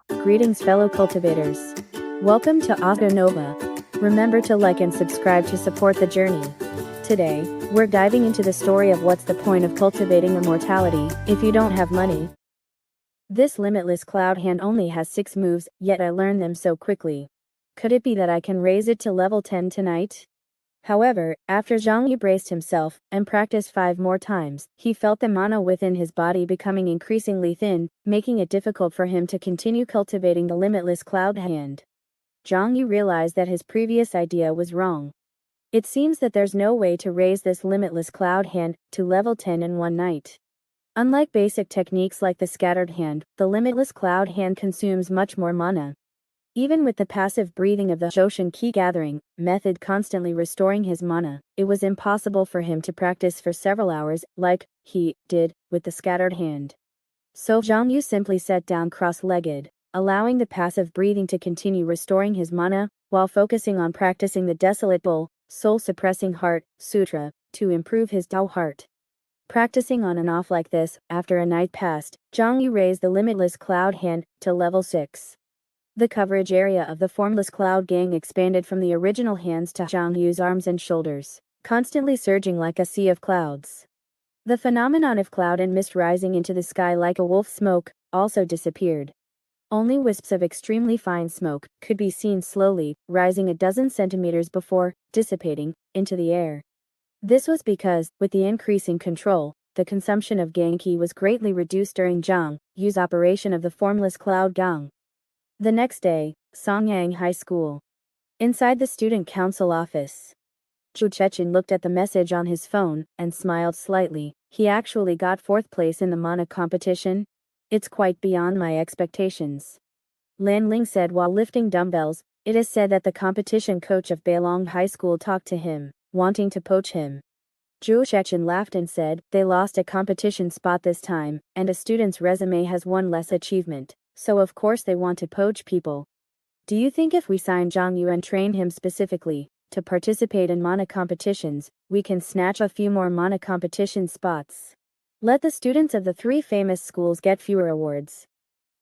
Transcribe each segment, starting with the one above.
Greetings fellow cultivators. Welcome to Oscar Nova. Remember to like and subscribe to support the journey. Today, we're diving into the story of what's the point of cultivating immortality if you don't have money. This limitless cloud hand only has 6 moves, yet I learned them so quickly. Could it be that I can raise it to level 10 tonight? However, after Xiong braced himself and practiced 5 more times, he felt the mana within his body becoming increasingly thin, making it difficult for him to continue cultivating the limitless cloud hand. Xiong realized that his previous idea was wrong. It seems that there's no way to raise this limitless cloud hand to level 10 in one night. Unlike basic techniques like the scattered hand, the limitless cloud hand consumes much more mana. Even with the passive breathing of the Xiong key gathering method constantly restoring his mana, it was impossible for him to practice for several hours like he did with the scattered hand. So Xiong simply sat down cross-legged, allowing the passive breathing to continue restoring his mana while focusing on practicing the Desolate Bull, Soul-Suppressing Heart Sutra to improve his Tao heart. Practicing on and off like this, after a night passed, Xiong raised the limitless cloud hand to level 6. The coverage area of the formless cloud gang expanded from the original hands to Xiong's arms and shoulders, constantly surging like a sea of clouds. The phenomenon of cloud and mist rising into the sky like a wolf smoke also disappeared. Only wisps of extremely fine smoke could be seen slowly, rising a dozen centimeters before dissipating into the air. This was because, with the increasing control, the consumption of gang ki was greatly reduced during Xiong's operation of the formless cloud gang. The next day, Songyang High School. Inside the student council office. Zhu Chechen looked at the message on his phone and smiled slightly. He actually got 4th place in the mana competition? It's quite beyond my expectations. Lan Ling said while lifting dumbbells. It is said that the competition coach of Beilong High School talked to him, wanting to poach him. Zhu Chechen laughed and said, they lost a competition spot this time, and a student's resume has one less achievement. So of course they want to poach people. Do you think if we sign Xiong and train him specifically to participate in mana competitions, we can snatch a few more mana competition spots? Let the students of the 3 famous schools get fewer awards.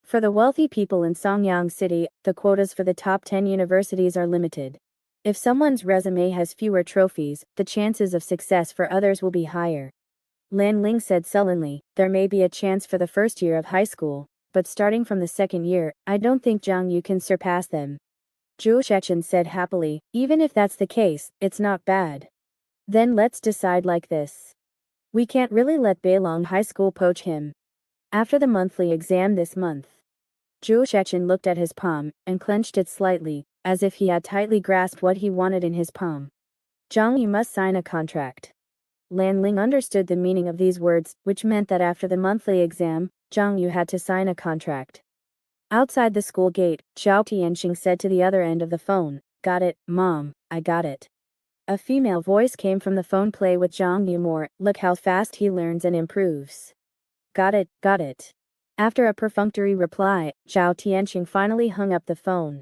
For the wealthy people in Songyang City, the quotas for the top 10 universities are limited. If someone's resume has fewer trophies, the chances of success for others will be higher. Lan Ling said sullenly, there may be a chance for the first year of high school, but starting from the 2nd year, I don't think Xiong can surpass them. Zhu Chechen said happily, even if that's the case, it's not bad. Then let's decide like this. We can't really let Beilong High School poach him. After the monthly exam this month. Zhu Chechen looked at his palm and clenched it slightly, as if he had tightly grasped what he wanted in his palm. Xiong must sign a contract. Lan Ling understood the meaning of these words, which meant that after the monthly exam, Xiong had to sign a contract. Outside the school gate, Xiao Tianxing said to the other end of the phone, got it, Mom, I got it. A female voice came from the phone. Play with Xiong more, look how fast he learns and improves. Got it, got it. After a perfunctory reply, Xiao Tianxing finally hung up the phone.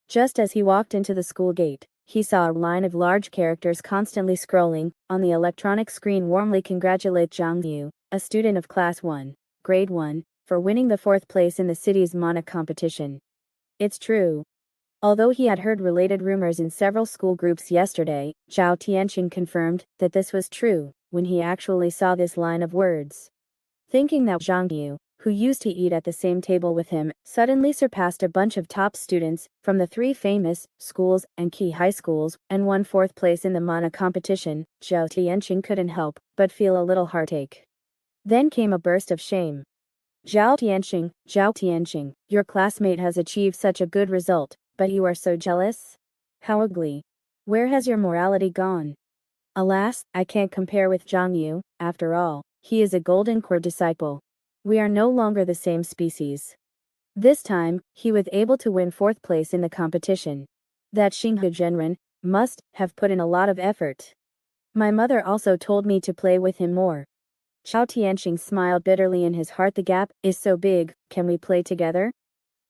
Just as he walked into the school gate, he saw a line of large characters constantly scrolling on the electronic screen. Warmly congratulate Xiong, a student of Class 1. Grade 1, for winning the 4th place in the city's mana competition. It's true. Although he had heard related rumors in several school groups yesterday, Xiao Tianxing confirmed that this was true when he actually saw this line of words. Thinking that Xiong, who used to eat at the same table with him, suddenly surpassed a bunch of top students from the 3 famous schools and key high schools and won 4th place in the mana competition, Xiao Tianxing couldn't help but feel a little heartache. Then came a burst of shame. Xiao Tianxing, your classmate has achieved such a good result, but you are so jealous? How ugly. Where has your morality gone? Alas, I can't compare with Xiong, after all, he is a golden core disciple. We are no longer the same species. This time, he was able to win 4th place in the competition. That Xinghe Zhenren must have put in a lot of effort. My mother also told me to play with him more. Xiao Tianxing smiled bitterly in his heart. The gap is so big, can we play together?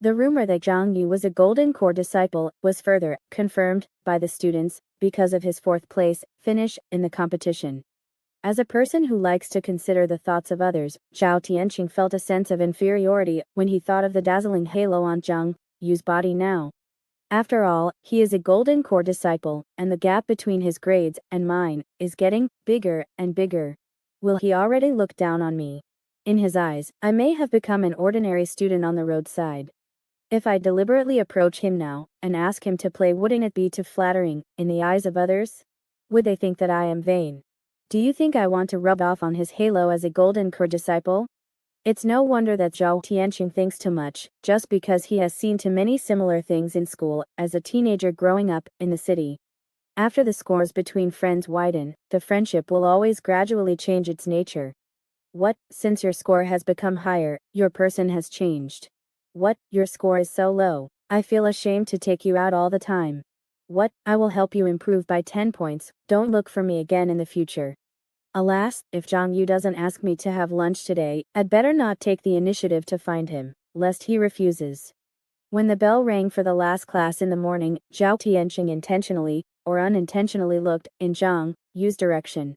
The rumor that Xiong was a golden core disciple was further confirmed by the students because of his 4th place finish in the competition. As a person who likes to consider the thoughts of others, Zhao Tianqing felt a sense of inferiority when he thought of the dazzling halo on Zhang Yu's body now. After all, he is a golden core disciple, and the gap between his grades and mine is getting bigger and bigger. Will he already look down on me? In his eyes, I may have become an ordinary student on the roadside. If I deliberately approach him now and ask him to play, wouldn't it be too flattering in the eyes of others? Would they think that I am vain? Do you think I want to rub off on his halo as a golden core disciple? It's no wonder that Zhao Tianqing thinks too much, just because he has seen too many similar things in school as a teenager growing up in the city. After the scores between friends widen, the friendship will always gradually change its nature. What, since your score has become higher, your person has changed? What, your score is so low, I feel ashamed to take you out all the time. What, I will help you improve by 10 points, don't look for me again in the future. Alas, if Zhang Yu doesn't ask me to have lunch today, I'd better not take the initiative to find him, lest he refuses. When the bell rang for the last class in the morning, Zhao Tianqing intentionally, or unintentionally looked in Zhang Yu's direction.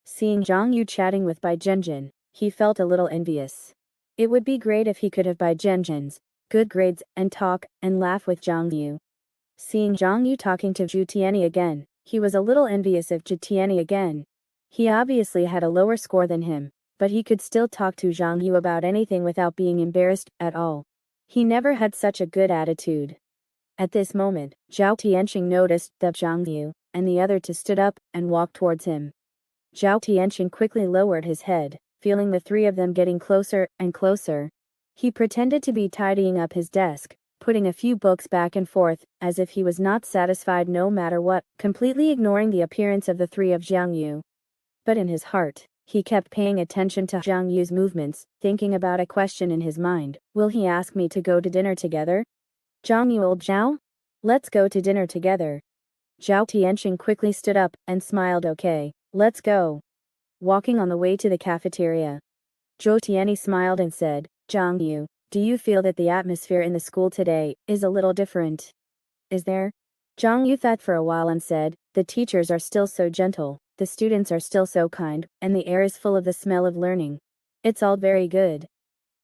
Seeing Zhang Yu chatting with Bai Zhenjin, he felt a little envious. It would be great if he could have Bai Zhenjin's good grades and talk and laugh with Zhang Yu. Seeing Zhang Yu talking to Zhu Tianyi again, he was a little envious of Zhu Tianyi again. He obviously had a lower score than him, but he could still talk to Zhang Yu about anything without being embarrassed at all. He never had such a good attitude. At this moment, Zhao Tianqing noticed that Zhang Yu and the other two stood up and walked towards him. Zhao Tianqing quickly lowered his head, feeling the three of them getting closer and closer. He pretended to be tidying up his desk, putting a few books back and forth, as if he was not satisfied no matter what, completely ignoring the appearance of the three of Zhang Yu. But in his heart, he kept paying attention to Zhang Yu's movements, thinking about a question in his mind. Will he ask me to go to dinner together? Zhang Yu, old Zhao? Let's go to dinner together. Zhao Tianqing quickly stood up and smiled. Okay, let's go. Walking on the way to the cafeteria, Zhou Tianyi smiled and said, Zhang Yu, do you feel that the atmosphere in the school today is a little different? Is there? Zhang Yu thought for a while and said, the teachers are still so gentle, the students are still so kind, and the air is full of the smell of learning. It's all very good.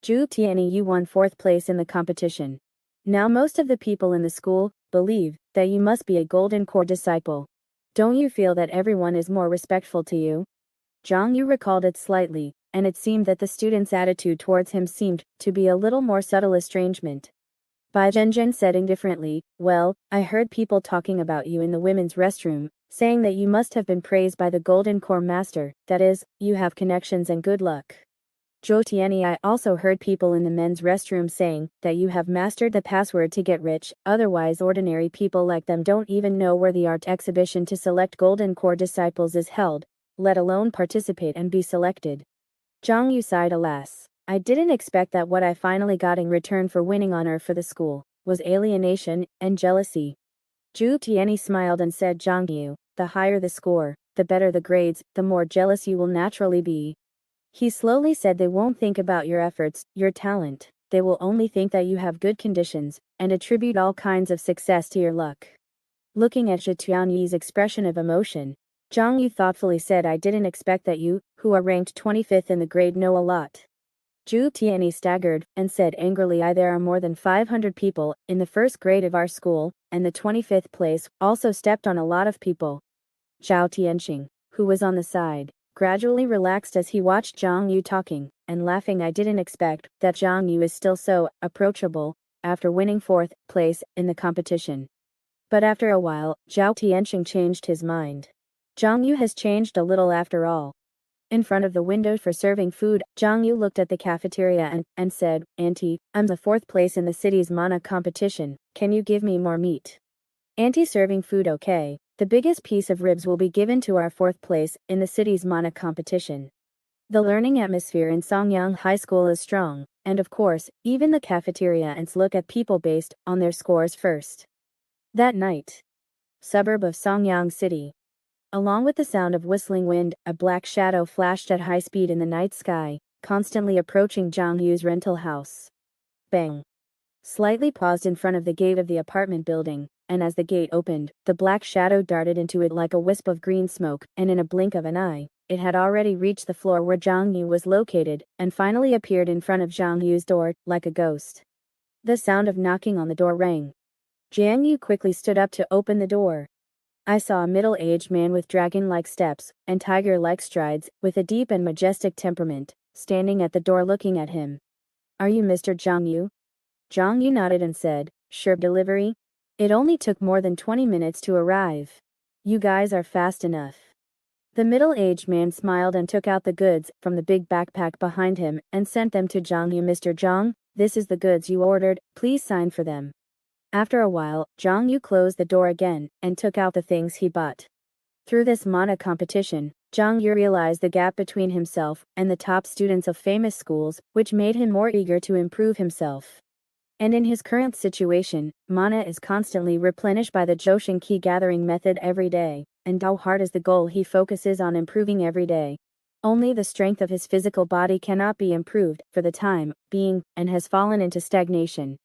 Zhu Tianyi, you won 4th place in the competition. Now most of the people in the school believe that you must be a golden core disciple. Don't you feel that everyone is more respectful to you? Zhang Yu recalled it slightly, and it seemed that the students' attitude towards him seemed to be a little more subtle estrangement. Bai Zhenjin said indifferently, well, I heard people talking about you in the women's restroom, saying that you must have been praised by the Golden Core Master, that is, you have connections and good luck. Zhou Tianyi, I also heard people in the men's restroom saying that you have mastered the password to get rich, otherwise ordinary people like them don't even know where the art exhibition to select Golden Core disciples is held, let alone participate and be selected. Zhang Yu sighed, alas, I didn't expect that what I finally got in return for winning honor for the school was alienation and jealousy. Zhu Tianyi smiled and said, Zhang Yu, the higher the score, the better the grades, the more jealous you will naturally be. He slowly said, they won't think about your efforts, your talent, they will only think that you have good conditions, and attribute all kinds of success to your luck. Looking at Zhu Tianyi's expression of emotion, Zhang Yu thoughtfully said, I didn't expect that you, who are ranked 25th in the grade, know a lot. Zhu Tianyi staggered and said angrily, there are more than 500 people in the 1st grade of our school, and the 25th place also stepped on a lot of people. Zhao Tianqing, who was on the side, gradually relaxed as he watched Zhang Yu talking and laughing. I didn't expect that Zhang Yu is still so approachable after winning 4th place in the competition. But after a while, Zhao Tianqing changed his mind. Zhang Yu has changed a little after all. In front of the window for serving food, Zhang Yu looked at the cafeteria and said, Auntie, I'm the 4th place in the city's mana competition, can you give me more meat? Auntie, serving food, okay. The biggest piece of ribs will be given to our 4th place in the city's mana competition. The learning atmosphere in Songyang High School is strong, and of course, even the cafeteria ants look at people based on their scores first. That night, suburb of Songyang City. Along with the sound of whistling wind, a black shadow flashed at high speed in the night sky, constantly approaching Zhang Yu's rental house. Bang! Slightly paused in front of the gate of the apartment building, and as the gate opened, the black shadow darted into it like a wisp of green smoke, and in a blink of an eye, it had already reached the floor where Xiong Yu was located, and finally appeared in front of Xiong Yu's door, like a ghost. The sound of knocking on the door rang. Xiong Yu quickly stood up to open the door. I saw a middle-aged man with dragon-like steps, and tiger-like strides, with a deep and majestic temperament, standing at the door looking at him. "Are you Mr. Xiong Yu?" Xiong Yu nodded and said, "Sure, delivery? It only took more than 20 minutes to arrive. You guys are fast enough." The middle-aged man smiled and took out the goods from the big backpack behind him and sent them to Xiong Yu. "Mr. Xiong, this is the goods you ordered, please sign for them." After a while, Xiong Yu closed the door again and took out the things he bought. Through this mana competition, Xiong Yu realized the gap between himself and the top students of famous schools, which made him more eager to improve himself. And in his current situation, mana is constantly replenished by the Joshin key gathering method every day, and Dao Heart is the goal he focuses on improving every day. Only the strength of his physical body cannot be improved, for the time being, and has fallen into stagnation.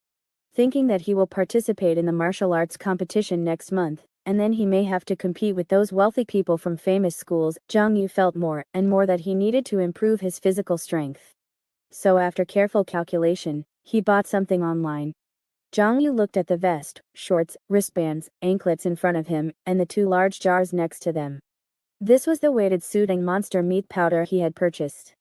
Thinking that he will participate in the martial arts competition next month, and then he may have to compete with those wealthy people from famous schools, Xiong Yu felt more and more that he needed to improve his physical strength. So after careful calculation, he bought something online. Xiong Yu looked at the vest, shorts, wristbands, anklets in front of him, and the 2 large jars next to them. This was the weighted suit and monster meat powder he had purchased.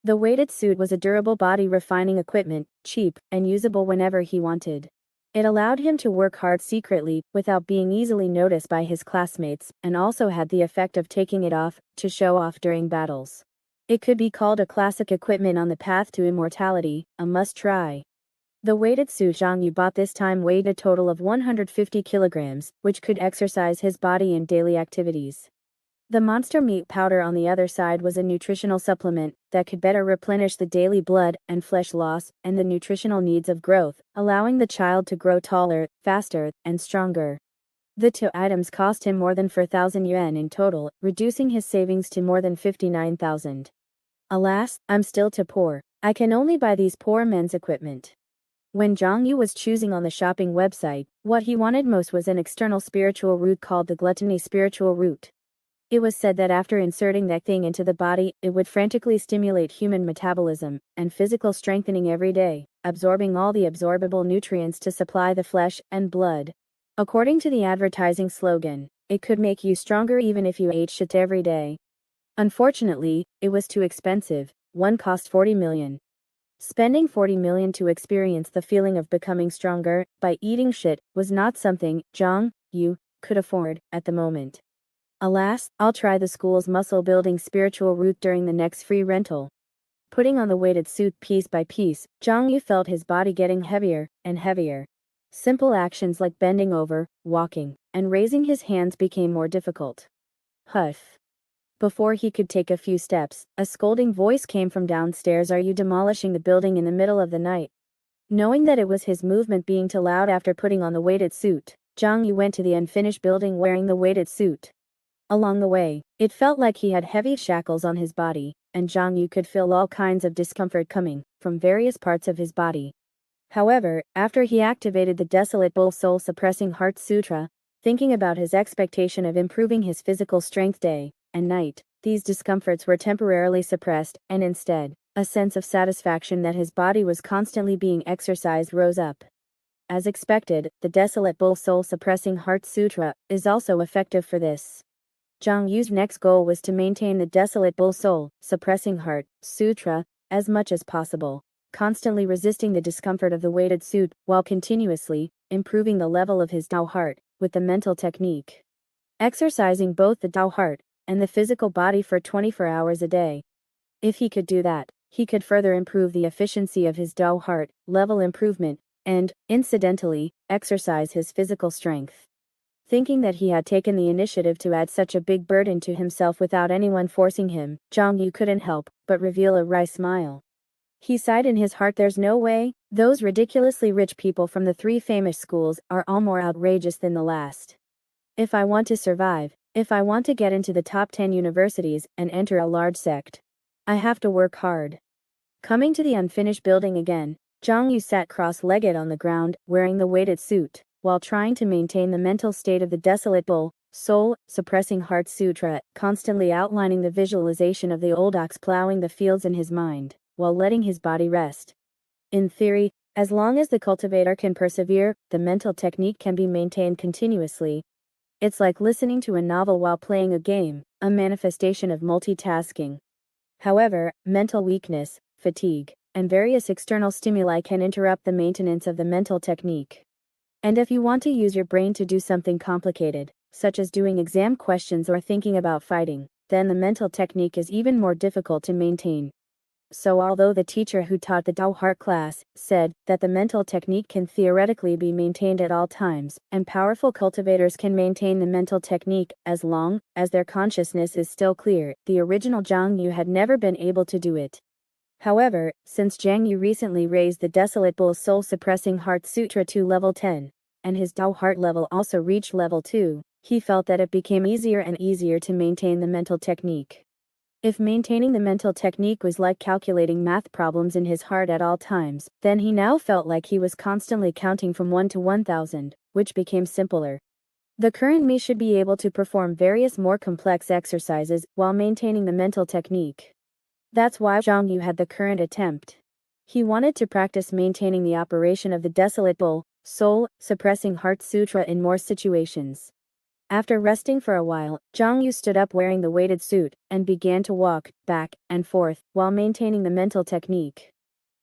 The weighted suit was a durable body refining equipment, cheap, and usable whenever he wanted. It allowed him to work hard secretly, without being easily noticed by his classmates, and also had the effect of taking it off, to show off during battles. It could be called a classic equipment on the path to immortality, a must-try. The weighted suit Xiong Yu bought this time weighed a total of 150 kilograms, which could exercise his body in daily activities. The monster meat powder on the other side was a nutritional supplement that could better replenish the daily blood and flesh loss and the nutritional needs of growth, allowing the child to grow taller, faster, and stronger. The 2 items cost him more than 4,000 yuan in total, reducing his savings to more than 59,000. Alas, I'm still too poor. I can only buy these poor men's equipment. When Xiong Yu was choosing on the shopping website, what he wanted most was an external spiritual root called the gluttony spiritual root. It was said that after inserting that thing into the body, it would frantically stimulate human metabolism and physical strengthening every day, absorbing all the absorbable nutrients to supply the flesh and blood. According to the advertising slogan, it could make you stronger even if you ate shit every day. Unfortunately, it was too expensive. One cost 40 million. Spending 40 million to experience the feeling of becoming stronger by eating shit was not something Xiong Yu could afford at the moment. Alas, I'll try the school's muscle-building spiritual route during the next free rental. Putting on the weighted suit piece by piece, Xiong Yu felt his body getting heavier and heavier. Simple actions like bending over, walking, and raising his hands became more difficult. Huff. Before he could take a few steps, a scolding voice came from downstairs. "Are you demolishing the building in the middle of the night?" Knowing that it was his movement being too loud after putting on the weighted suit, Xiong Yu went to the unfinished building wearing the weighted suit. Along the way, it felt like he had heavy shackles on his body, and Xiong Yu could feel all kinds of discomfort coming from various parts of his body. However, after he activated the Desolate Bull Soul-Suppressing Heart Sutra, thinking about his expectation of improving his physical strength day and night, these discomforts were temporarily suppressed, and instead, a sense of satisfaction that his body was constantly being exercised rose up. As expected, the Desolate Bull Soul-Suppressing Heart Sutra is also effective for this. Xiong Yu's next goal was to maintain the Desolate Bull Soul, Suppressing Heart, Sutra, as much as possible, constantly resisting the discomfort of the weighted suit, while continuously improving the level of his Dao Heart, with the mental technique. Exercising both the Dao Heart and the physical body for 24 hours a day. If he could do that, he could further improve the efficiency of his Dao Heart, level improvement, and, incidentally, exercise his physical strength. Thinking that he had taken the initiative to add such a big burden to himself without anyone forcing him, Xiong Yu couldn't help but reveal a wry smile. He sighed in his heart. There's no way. Those ridiculously rich people from the 3 famous schools are all more outrageous than the last. If I want to survive, if I want to get into the top 10 universities and enter a large sect, I have to work hard. Coming to the unfinished building again, Xiong Yu sat cross-legged on the ground, wearing the weighted suit, while trying to maintain the mental state of the Desolate Bull, Soul Suppressing Heart Sutra, constantly outlining the visualization of the old ox plowing the fields in his mind, while letting his body rest. In theory, as long as the cultivator can persevere, the mental technique can be maintained continuously. It's like listening to a novel while playing a game, a manifestation of multitasking. However, mental weakness, fatigue, and various external stimuli can interrupt the maintenance of the mental technique. And if you want to use your brain to do something complicated, such as doing exam questions or thinking about fighting, then the mental technique is even more difficult to maintain. So although the teacher who taught the Tao Heart class said that the mental technique can theoretically be maintained at all times, and powerful cultivators can maintain the mental technique as long as their consciousness is still clear, the original Zhang Yu had never been able to do it. However, since Zhang Yu recently raised the Desolate Bull Soul Suppressing Heart Sutra to level 10, and his Tao Heart level also reached level 2, he felt that it became easier and easier to maintain the mental technique. If maintaining the mental technique was like calculating math problems in his heart at all times, then he now felt like he was constantly counting from 1 to 1000, which became simpler. The current me should be able to perform various more complex exercises while maintaining the mental technique. That's why Zhang Yu had the current attempt. He wanted to practice maintaining the operation of the Desolate Bull, Soul Suppressing Heart Sutra in more situations. After resting for a while, Zhang Yu stood up wearing the weighted suit, and began to walk, back and forth, while maintaining the mental technique.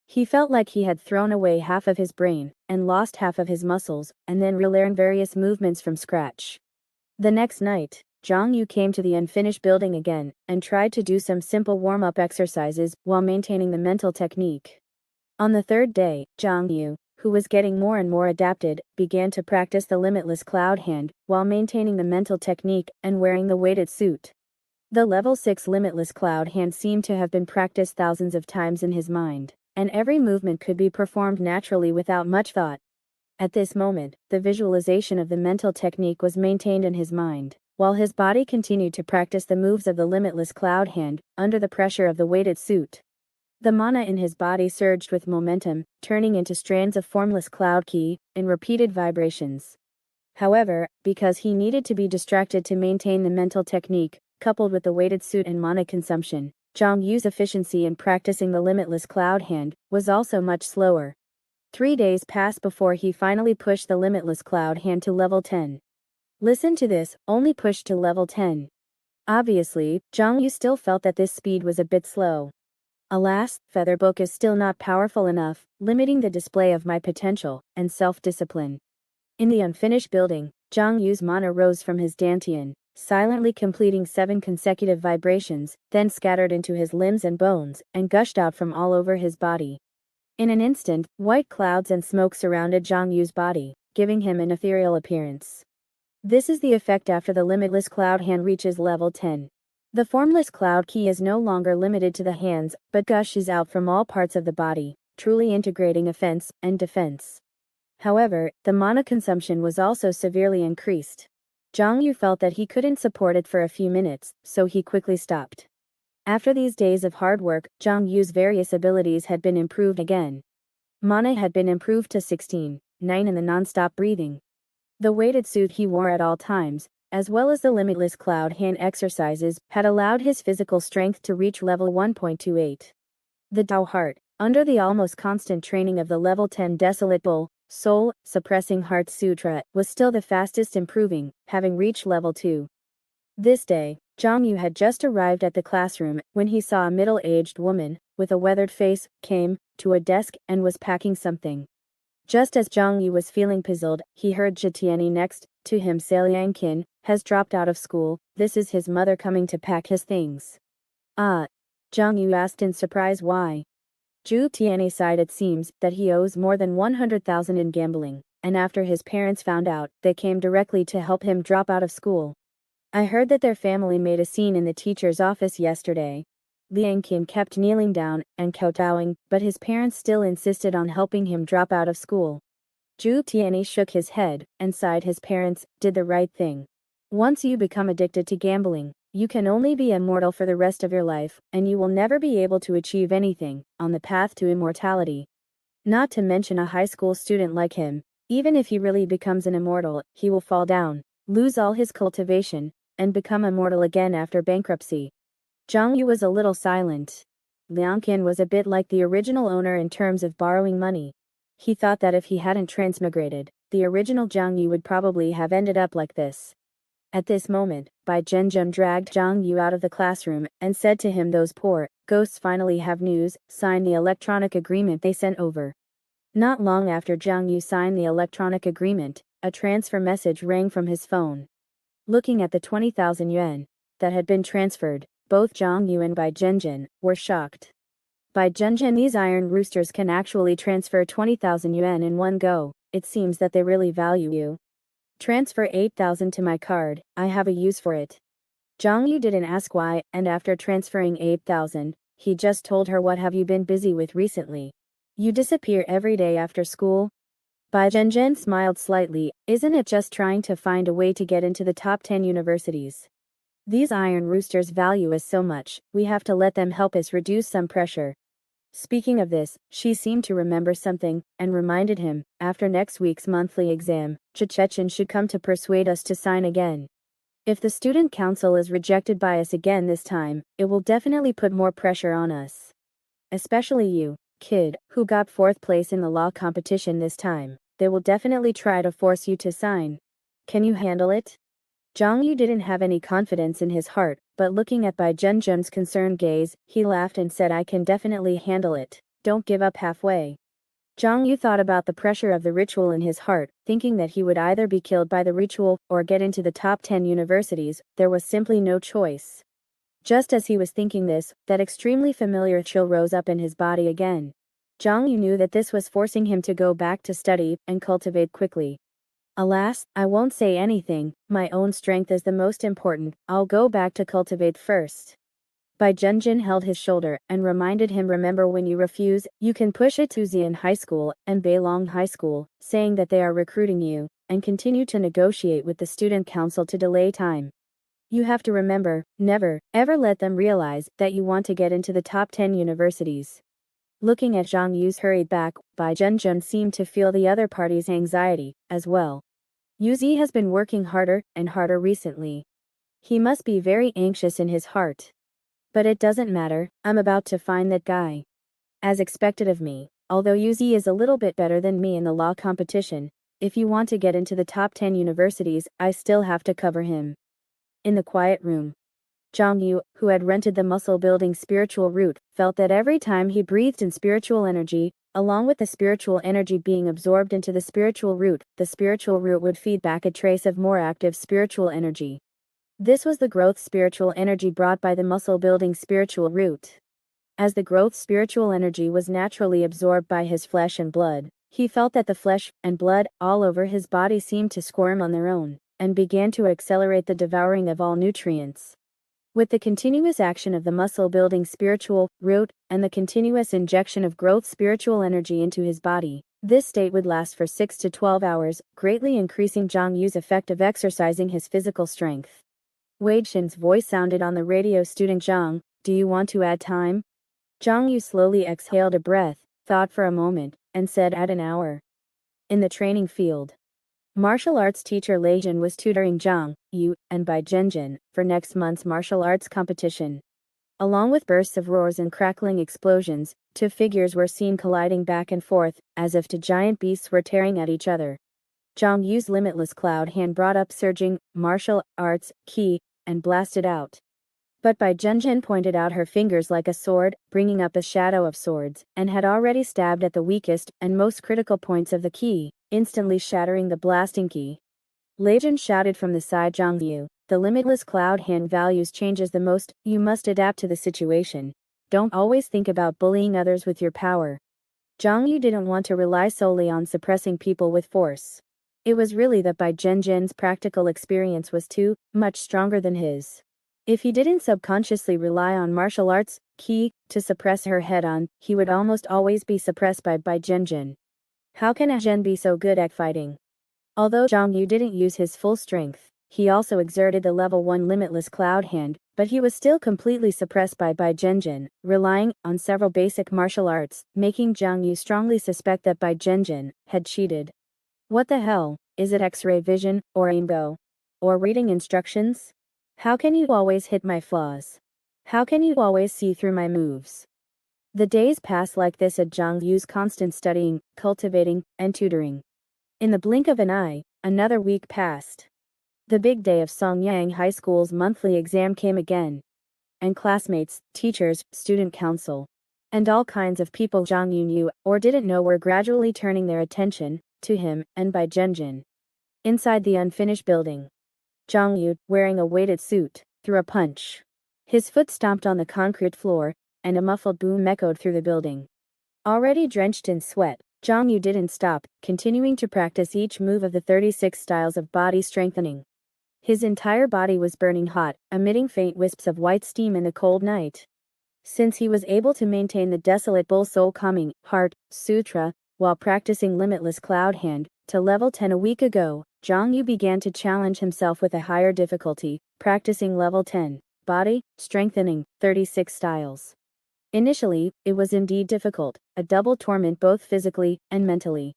He felt like he had thrown away half of his brain, and lost half of his muscles, and then relearned various movements from scratch. The next night, Zhang Yu came to the unfinished building again, and tried to do some simple warm-up exercises, while maintaining the mental technique. On the third day, Zhang Yu, who was getting more and more adapted, began to practice the limitless cloud hand, while maintaining the mental technique and wearing the weighted suit. The level 6 limitless cloud hand seemed to have been practiced thousands of times in his mind, and every movement could be performed naturally without much thought. At this moment, the visualization of the mental technique was maintained in his mind, while his body continued to practice the moves of the limitless cloud hand, under the pressure of the weighted suit. The mana in his body surged with momentum, turning into strands of formless cloud ki, in repeated vibrations. However, because he needed to be distracted to maintain the mental technique, coupled with the weighted suit and mana consumption, Zhang Yu's efficiency in practicing the limitless cloud hand was also much slower. 3 days passed before he finally pushed the limitless cloud hand to level 10. Listen to this, only pushed to level 10. Obviously, Zhang Yu still felt that this speed was a bit slow. Alas, Feather Book is still not powerful enough, limiting the display of my potential and self-discipline. In the unfinished building, Zhang Yu's mana rose from his dantian, silently completing 7 consecutive vibrations, then scattered into his limbs and bones, and gushed out from all over his body. In an instant, white clouds and smoke surrounded Zhang Yu's body, giving him an ethereal appearance. This is the effect after the limitless cloud hand reaches level 10. The formless cloud ki is no longer limited to the hands, but gushes out from all parts of the body, truly integrating offense and defense. However, the mana consumption was also severely increased. Zhang Yu felt that he couldn't support it for a few minutes, so he quickly stopped. After these days of hard work, Zhang Yu's various abilities had been improved again. Mana had been improved to 16, 9 in the non-stop breathing. The weighted suit he wore at all times, as well as the limitless cloud hand exercises, had allowed his physical strength to reach level 1.28. The Tao Heart, under the almost constant training of the level 10 Desolate Bull, Soul Suppressing Heart Sutra, was still the fastest improving, having reached level 2. This day, Zhang Yu had just arrived at the classroom when he saw a middle-aged woman, with a weathered face, came to a desk and was packing something. Just as Zhang Yu was feeling puzzled, he heard Zhitiani next to him say Liang Qin has dropped out of school, this is his mother coming to pack his things. Ah. Zhang Yu asked in surprise why. Zhu Tianyi sighed. It seems that he owes more than 100,000 in gambling, and after his parents found out, they came directly to help him drop out of school. I heard that their family made a scene in the teacher's office yesterday. Liang Qin kept kneeling down and kowtowing, but his parents still insisted on helping him drop out of school. Zhu Tianyi shook his head and sighed. His parents did the right thing. Once you become addicted to gambling, you can only be immortal for the rest of your life, and you will never be able to achieve anything on the path to immortality. Not to mention a high school student like him, even if he really becomes an immortal, he will fall down. lose all his cultivation, and become immortal again after bankruptcy. Zhang Yu was a little silent. Liang Qin was a bit like the original owner in terms of borrowing money. He thought that if he hadn't transmigrated, the original Zhang Yu would probably have ended up like this. At this moment, Bai Zhenjun dragged Zhang Yu out of the classroom and said to him, "Those poor ghosts finally have news, sign the electronic agreement they sent over." Not long after Zhang Yu signed the electronic agreement, a transfer message rang from his phone. Looking at the 20,000 yuan that had been transferred, both Zhang Yu and Bai Zhenjun were shocked. Bai Zhenjun, these iron roosters can actually transfer 20,000 yuan in one go. It seems that they really value you. Transfer 8,000 to my card, I have a use for it. Zhang Yu didn't ask why, and after transferring 8,000, he just told her, "What have you been busy with recently? You disappear every day after school." Bai Zhenjun smiled slightly. "Isn't it just trying to find a way to get into the top 10 universities? These iron roosters value us so much, we have to let them help us reduce some pressure." Speaking of this, she seemed to remember something, and reminded him, "After next week's monthly exam, Chechen should come to persuade us to sign again. If the student council is rejected by us again this time, it will definitely put more pressure on us. Especially you, kid, who got 4th place in the law competition this time. They will definitely try to force you to sign. Can you handle it?" Zhang Yu didn't have any confidence in his heart, but looking at Bai Zhenjun's concerned gaze, he laughed and said, "I can definitely handle it. Don't give up halfway." Zhang Yu thought about the pressure of the ritual in his heart, thinking that he would either be killed by the ritual or get into the top 10 universities. There was simply no choice. Just as he was thinking this, that extremely familiar chill rose up in his body again. Zhang Yu knew that this was forcing him to go back to study and cultivate quickly. "Alas, I won't say anything, my own strength is the most important, I'll go back to cultivate first." Bai Zhenjun held his shoulder and reminded him, "Remember, when you refuse, you can push it to Xian High School and Beilong High School, saying that they are recruiting you, and continue to negotiate with the student council to delay time. You have to remember, never, ever let them realize that you want to get into the top 10 universities." Looking at Zhang Yu's hurried back, Bai Zhenjun seemed to feel the other party's anxiety, as well. Yuzi has been working harder and harder recently. He must be very anxious in his heart. But it doesn't matter, I'm about to find that guy. As expected of me, although Yuzi is a little bit better than me in the law competition, if you want to get into the top 10 universities, I still have to cover him. In the quiet room, Zhang Yu, who had rented the muscle-building spiritual root, felt that every time he breathed in spiritual energy, along with the spiritual energy being absorbed into the spiritual root would feed back a trace of more active spiritual energy. This was the growth spiritual energy brought by the muscle-building spiritual root. As the growth spiritual energy was naturally absorbed by his flesh and blood, he felt that the flesh and blood all over his body seemed to squirm on their own, and began to accelerate the devouring of all nutrients. With the continuous action of the muscle-building spiritual root, and the continuous injection of growth spiritual energy into his body, this state would last for 6 to 12 hours, greatly increasing Zhang Yu's effect of exercising his physical strength. Wei Xin's voice sounded on the radio. "Student Zhang, do you want to add time?" Zhang Yu slowly exhaled a breath, thought for a moment, and said, "Add an hour." In the training field, martial arts teacher Lei Jin was tutoring Zhang Yu and Bai Zhenjun for next month's martial arts competition. Along with bursts of roars and crackling explosions, two figures were seen colliding back and forth, as if two giant beasts were tearing at each other. Zhang Yu's limitless cloud hand brought up surging martial arts ki and blasted out. But Bai Zhenjun pointed out her fingers like a sword, bringing up a shadow of swords, and had already stabbed at the weakest and most critical points of the ki, instantly shattering the blasting ki. Lei Jin shouted from the side, "Zhang Yu, the limitless cloud hand values changes the most, you must adapt to the situation. Don't always think about bullying others with your power." Zhang Yu didn't want to rely solely on suppressing people with force. It was really that Bai Zhenjun's practical experience was too much stronger than his. If he didn't subconsciously rely on martial arts ki to suppress her head-on, he would almost always be suppressed by Bai Zhenjun. How can a Zhen be so good at fighting? Although Zhang Yu didn't use his full strength, he also exerted the level 1 limitless cloud hand, but he was still completely suppressed by Bai Zhenjun, relying on several basic martial arts, making Zhang Yu strongly suspect that Bai Zhenjun had cheated. What the hell, is it X-ray vision, or aimbo? Or reading instructions? How can you always hit my flaws? How can you always see through my moves? The days passed like this at Xiong Yu's constant studying, cultivating, and tutoring. In the blink of an eye, another week passed. The big day of Songyang High School's monthly exam came again. And classmates, teachers, student council, and all kinds of people Xiong Yu knew or didn't know were gradually turning their attention to him and by Zhenjin. Inside the unfinished building, Xiong Yu, wearing a weighted suit, threw a punch. His foot stomped on the concrete floor, and a muffled boom echoed through the building. Already drenched in sweat, Xiong Yu didn't stop, continuing to practice each move of the 36 styles of body strengthening. His entire body was burning hot, emitting faint wisps of white steam in the cold night. Since he was able to maintain the desolate bull soul calming heart sutra while practicing limitless cloud hand to level 10 a week ago, Xiong Yu began to challenge himself with a higher difficulty, practicing level 10 body strengthening 36 styles. Initially, it was indeed difficult, a double torment both physically and mentally.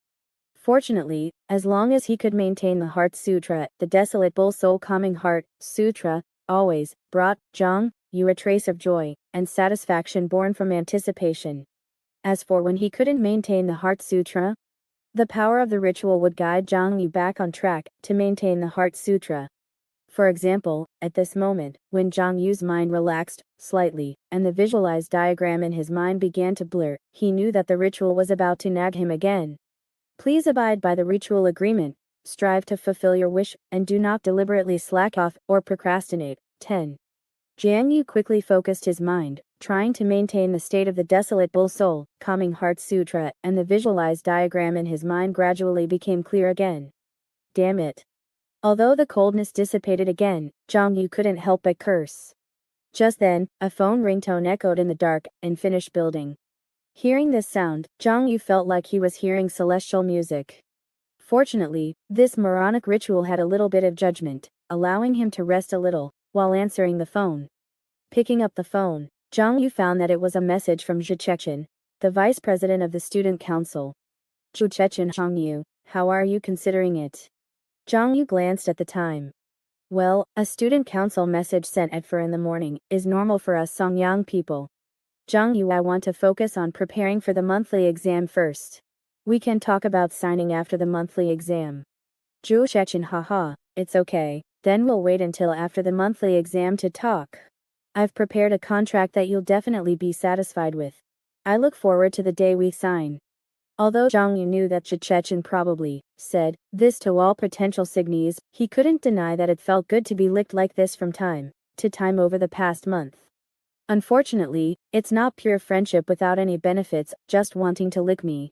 Fortunately, as long as he could maintain the Heart Sutra, the desolate bull soul calming heart sutra always brought Xiong Yu a trace of joy and satisfaction born from anticipation. As for when he couldn't maintain the Heart Sutra, the power of the ritual would guide Xiong Yu back on track to maintain the Heart Sutra. For example, at this moment, when Xiong Yu's mind relaxed slightly and the visualized diagram in his mind began to blur, he knew that the ritual was about to nag him again. Please abide by the ritual agreement, strive to fulfill your wish, and do not deliberately slack off or procrastinate. 10. Xiong Yu quickly focused his mind, trying to maintain the state of the desolate bull soul, calming heart sutra, and the visualized diagram in his mind gradually became clear again. Damn it. Although the coldness dissipated again, Xiong Yu couldn't help but curse. Just then, a phone ringtone echoed in the dark, unfinished building. Hearing this sound, Xiong Yu felt like he was hearing celestial music. Fortunately, this moronic ritual had a little bit of judgment, allowing him to rest a little, while answering the phone. Picking up the phone, Xiong Yu found that it was a message from Zhu Chechen, the vice president of the student council. Zhu Chechen, Xiong Yu, how are you considering it? Xiong Yu glanced at the time. Well, a student council message sent at 4 in the morning is normal for us Songyang people. Xiong Yu, I want to focus on preparing for the monthly exam first. We can talk about signing after the monthly exam. Zhu Chechen, haha, it's okay, then we'll wait until after the monthly exam to talk. I've prepared a contract that you'll definitely be satisfied with. I look forward to the day we sign. Although Xiong Yu knew that Zhu Chechen probably said this to all potential signees, he couldn't deny that it felt good to be licked like this from time to time over the past month. Unfortunately, it's not pure friendship without any benefits, just wanting to lick me.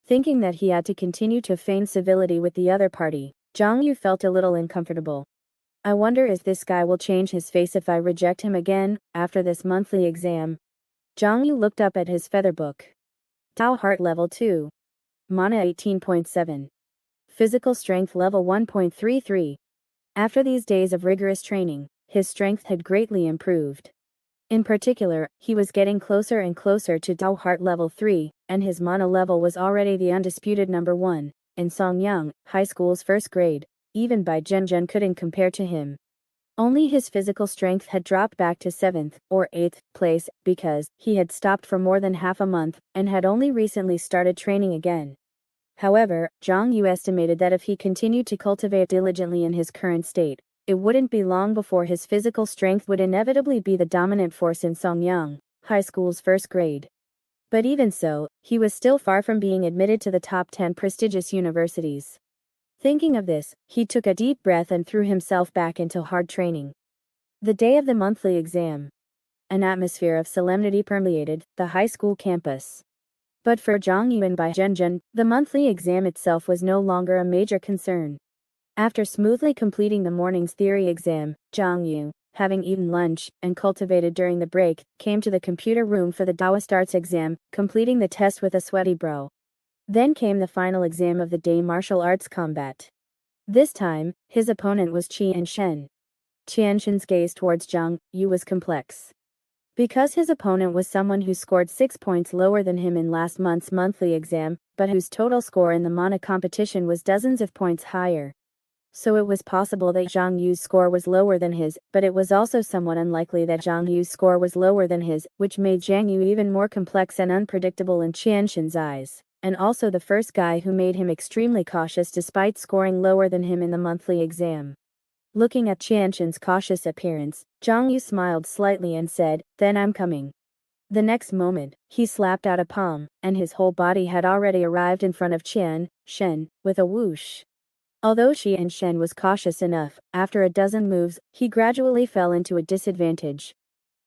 Thinking that he had to continue to feign civility with the other party, Xiong Yu felt a little uncomfortable. I wonder if this guy will change his face if I reject him again, after this monthly exam. Xiong Yu looked up at his feather book. Tao Heart Level 2. Mana 18.7. Physical Strength Level 1.33. After these days of rigorous training, his strength had greatly improved. In particular, he was getting closer and closer to Tao Heart Level 3, and his Mana level was already the undisputed number 1 in Songyang High School's first grade. Even Bai Zhenjun couldn't compare to him. Only his physical strength had dropped back to 7th or 8th place because he had stopped for more than half a month and had only recently started training again. However, Xiong Yu estimated that if he continued to cultivate diligently in his current state, it wouldn't be long before his physical strength would inevitably be the dominant force in Songyang High School's first grade. But even so, he was still far from being admitted to the top 10 prestigious universities. Thinking of this, he took a deep breath and threw himself back into hard training. The day of the monthly exam. An atmosphere of solemnity permeated the high school campus. But for Xiong Yu and Bai Zhenjun, the monthly exam itself was no longer a major concern. After smoothly completing the morning's theory exam, Xiong Yu, having eaten lunch and cultivated during the break, came to the computer room for the Taoist arts exam, completing the test with a sweaty brow. Then came the final exam of the day, martial arts combat. This time, his opponent was Qian Shen. Qian Shen's gaze towards Xiong Yu was complex. Because his opponent was someone who scored 6 points lower than him in last month's monthly exam, but whose total score in the Mana competition was dozens of points higher. So it was possible that Zhang Yu's score was lower than his, but it was also somewhat unlikely that Zhang Yu's score was lower than his, which made Zhang Yu even more complex and unpredictable in Qianshen's eyes, and also the first guy who made him extremely cautious despite scoring lower than him in the monthly exam. Looking at Qianshen's cautious appearance, Zhang Yu smiled slightly and said, "Then I'm coming." The next moment, he slapped out a palm, and his whole body had already arrived in front of Qianshen, with a whoosh. Although Qianshen was cautious enough, after a dozen moves, he gradually fell into a disadvantage.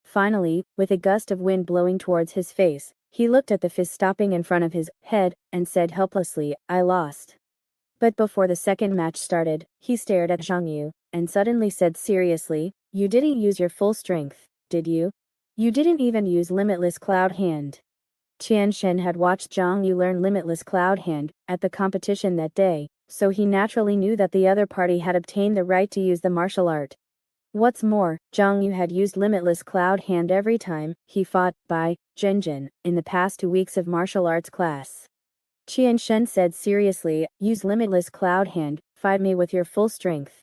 Finally, with a gust of wind blowing towards his face, he looked at the fist stopping in front of his head, and said helplessly, "I lost." But before the second match started, he stared at Zhang Yu, and suddenly said seriously, "You didn't use your full strength, did you? You didn't even use Limitless Cloud Hand." Qianshen had watched Zhang Yu learn Limitless Cloud Hand at the competition that day, so he naturally knew that the other party had obtained the right to use the martial art. What's more, Zhang Yu had used Limitless Cloud Hand every time he fought Bai Zhenjin in the past 2 weeks of martial arts class. Qianshen said seriously, "Use Limitless Cloud Hand, fight me with your full strength.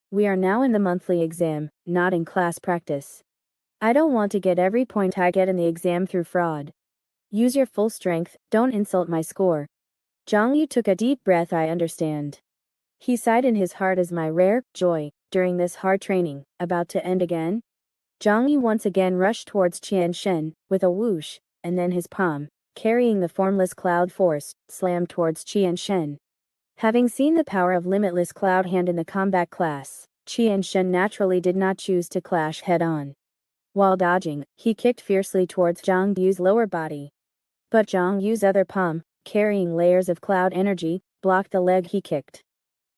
We are now in the monthly exam, not in class practice. I don't want to get every point I get in the exam through fraud. Use your full strength, don't insult my score." Zhang Yu took a deep breath. "I understand." He sighed in his heart as my rare joy, during this hard training, about to end again. Zhang Yu once again rushed towards Qianshen, with a whoosh, and then his palm, carrying the formless cloud force, slammed towards Qianshen. Having seen the power of Limitless Cloud Hand in the combat class, Qianshen naturally did not choose to clash head-on. While dodging, he kicked fiercely towards Zhang Yu's lower body. But Zhang Yu's other palm, carrying layers of cloud energy, blocked the leg he kicked.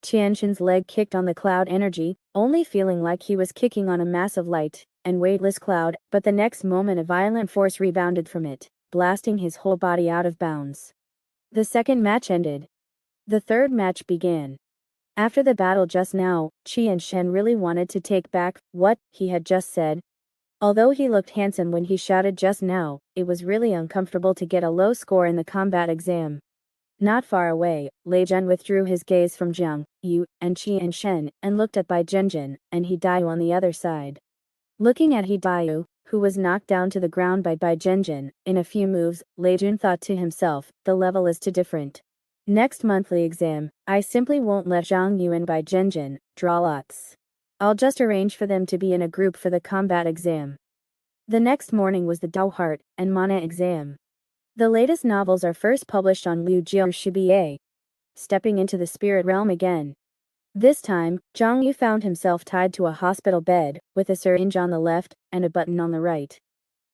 Qianshen's leg kicked on the cloud energy, only feeling like he was kicking on a massive light and weightless cloud, but the next moment a violent force rebounded from it, blasting his whole body out of bounds. The second match ended. The third match began. After the battle just now, Qianshen really wanted to take back what he had just said. Although he looked handsome when he shouted just now, it was really uncomfortable to get a low score in the combat exam. Not far away, Lei Zhen withdrew his gaze from Zhang Yu and Qianshen and looked at Bai Zhenjin and He Daiyu on the other side. Looking at He Daiyu, who was knocked down to the ground by Bai Zhenjin, in a few moves, Lei Zhen thought to himself, the level is too different. Next monthly exam, I simply won't let Zhang Yu and Bai Zhenjin draw lots. I'll just arrange for them to be in a group for the combat exam. The next morning was the Dao Heart and Mana exam. The latest novels are first published on Liu Jiao Shibiye. Stepping into the spirit realm again. This time, Zhang Yu found himself tied to a hospital bed, with a syringe on the left and a button on the right.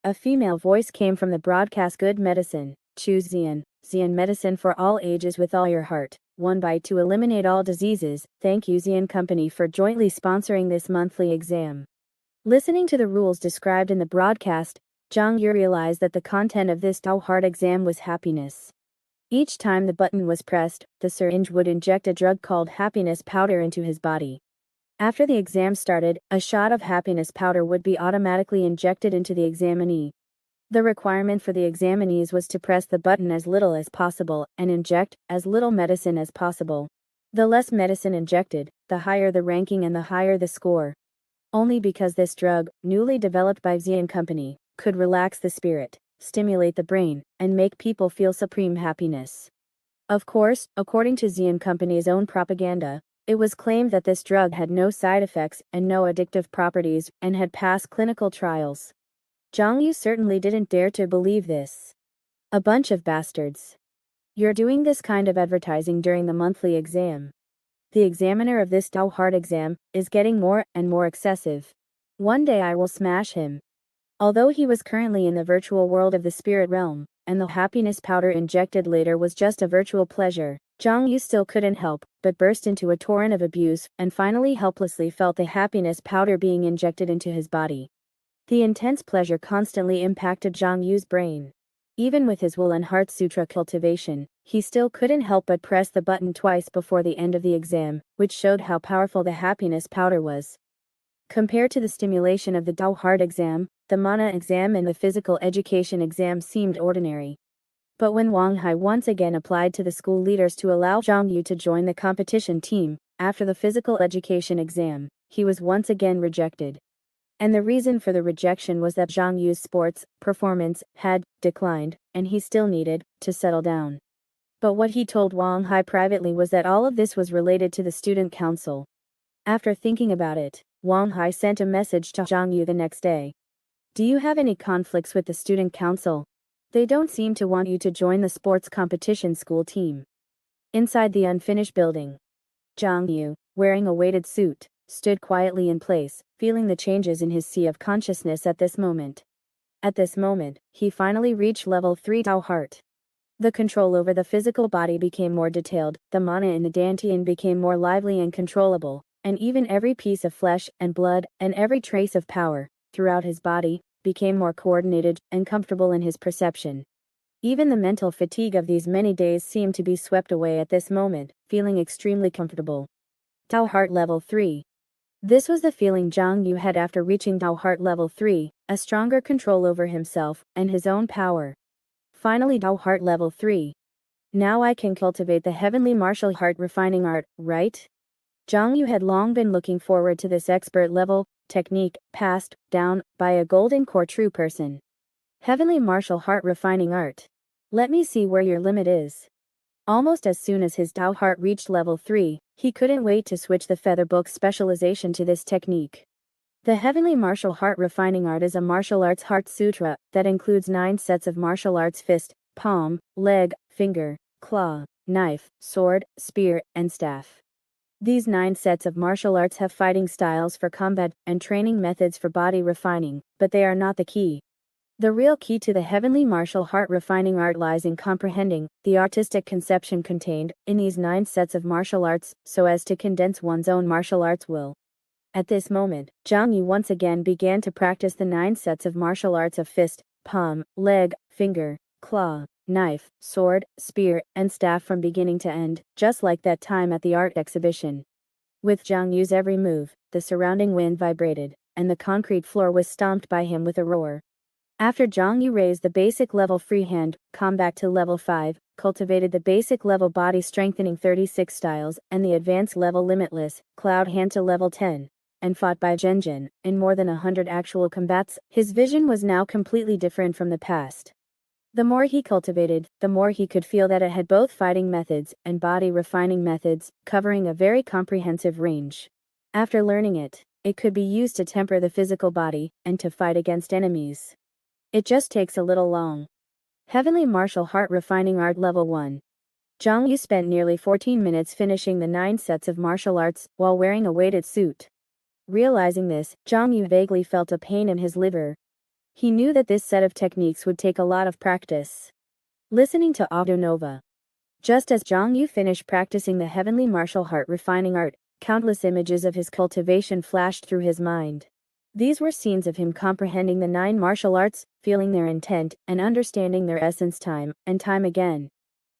A female voice came from the broadcast. "Good medicine, choose Xian medicine for all ages with all your heart. One bite to eliminate all diseases." Thank you Xian Company for jointly sponsoring this monthly exam. Listening to the rules described in the broadcast, Zhang Yu realized that the content of this Dao Heart exam was happiness. Each time the button was pressed, the syringe would inject a drug called happiness powder into his body. After the exam started, a shot of happiness powder would be automatically injected into the examinee. The requirement for the examinees was to press the button as little as possible and inject as little medicine as possible. The less medicine injected, the higher the ranking and the higher the score. Only because this drug, newly developed by Xian Company, could relax the spirit, stimulate the brain, and make people feel supreme happiness. Of course, according to Xian Company's own propaganda, it was claimed that this drug had no side effects and no addictive properties and had passed clinical trials. Zhang Yu certainly didn't dare to believe this. A bunch of bastards. You're doing this kind of advertising during the monthly exam. The examiner of this Dao Heart exam is getting more and more excessive. One day I will smash him. Although he was currently in the virtual world of the spirit realm, and the happiness powder injected later was just a virtual pleasure, Zhang Yu still couldn't help but burst into a torrent of abuse and finally helplessly felt the happiness powder being injected into his body. The intense pleasure constantly impacted Zhang Yu's brain. Even with his Will and Heart Sutra cultivation, he still couldn't help but press the button twice before the end of the exam, which showed how powerful the happiness powder was. Compared to the stimulation of the Dao Heart exam, the Mana exam and the physical education exam seemed ordinary. But when Wang Hai once again applied to the school leaders to allow Zhang Yu to join the competition team, after the physical education exam, he was once again rejected. And the reason for the rejection was that Xiong Yu's sports performance had declined, and he still needed to settle down. But what he told Wang Hai privately was that all of this was related to the student council. After thinking about it, Wang Hai sent a message to Xiong Yu the next day. Do you have any conflicts with the student council? They don't seem to want you to join the sports competition school team. Inside the unfinished building, Xiong Yu, wearing a weighted suit, stood quietly in place, feeling the changes in his sea of consciousness at this moment. At this moment, he finally reached level 3 Tao Heart. The control over the physical body became more detailed, the mana in the dantian became more lively and controllable, and even every piece of flesh and blood, and every trace of power, throughout his body, became more coordinated and comfortable in his perception. Even the mental fatigue of these many days seemed to be swept away at this moment, feeling extremely comfortable. Tao Heart Level 3. This was the feeling Xiong Yu had after reaching Tao Heart Level 3, a stronger control over himself and his own power. Finally, Tao Heart Level 3. Now I can cultivate the heavenly martial heart refining art, right? Xiong Yu had long been looking forward to this expert level technique, passed down by a golden core true person. Heavenly martial heart refining art. Let me see where your limit is. Almost as soon as his Tao Heart reached level 3, he couldn't wait to switch the feather book's specialization to this technique. The Heavenly Martial Heart Refining Art is a martial arts heart sutra that includes 9 sets of martial arts: fist, palm, leg, finger, claw, knife, sword, spear, and staff. These 9 sets of martial arts have fighting styles for combat and training methods for body refining, but they are not the key. The real key to the Heavenly Martial Heart Refining Art lies in comprehending the artistic conception contained in these 9 sets of martial arts, so as to condense one's own martial arts will. At this moment, Xiong Yu once again began to practice the 9 sets of martial arts of fist, palm, leg, finger, claw, knife, sword, spear, and staff from beginning to end, just like that time at the art exhibition. With Xiong Yu's every move, the surrounding wind vibrated, and the concrete floor was stomped by him with a roar. After Xiong Yu raised the basic level freehand combat to level 5, cultivated the basic level body strengthening 36 styles and the advanced level limitless cloud hand to level 10, and fought by Zhenjin in more than 100 actual combats, his vision was now completely different from the past. The more he cultivated, the more he could feel that it had both fighting methods and body refining methods, covering a very comprehensive range. After learning it, it could be used to temper the physical body and to fight against enemies. It just takes a little long. Heavenly Martial Heart Refining Art Level 1. Xiong Yu spent nearly 14 minutes finishing the 9 sets of martial arts while wearing a weighted suit. Realizing this, Xiong Yu vaguely felt a pain in his liver. He knew that this set of techniques would take a lot of practice. Listening to Audio Nova. Just as Xiong Yu finished practicing the Heavenly Martial Heart Refining Art, countless images of his cultivation flashed through his mind. These were scenes of him comprehending the 9 martial arts, feeling their intent, and understanding their essence time and time again.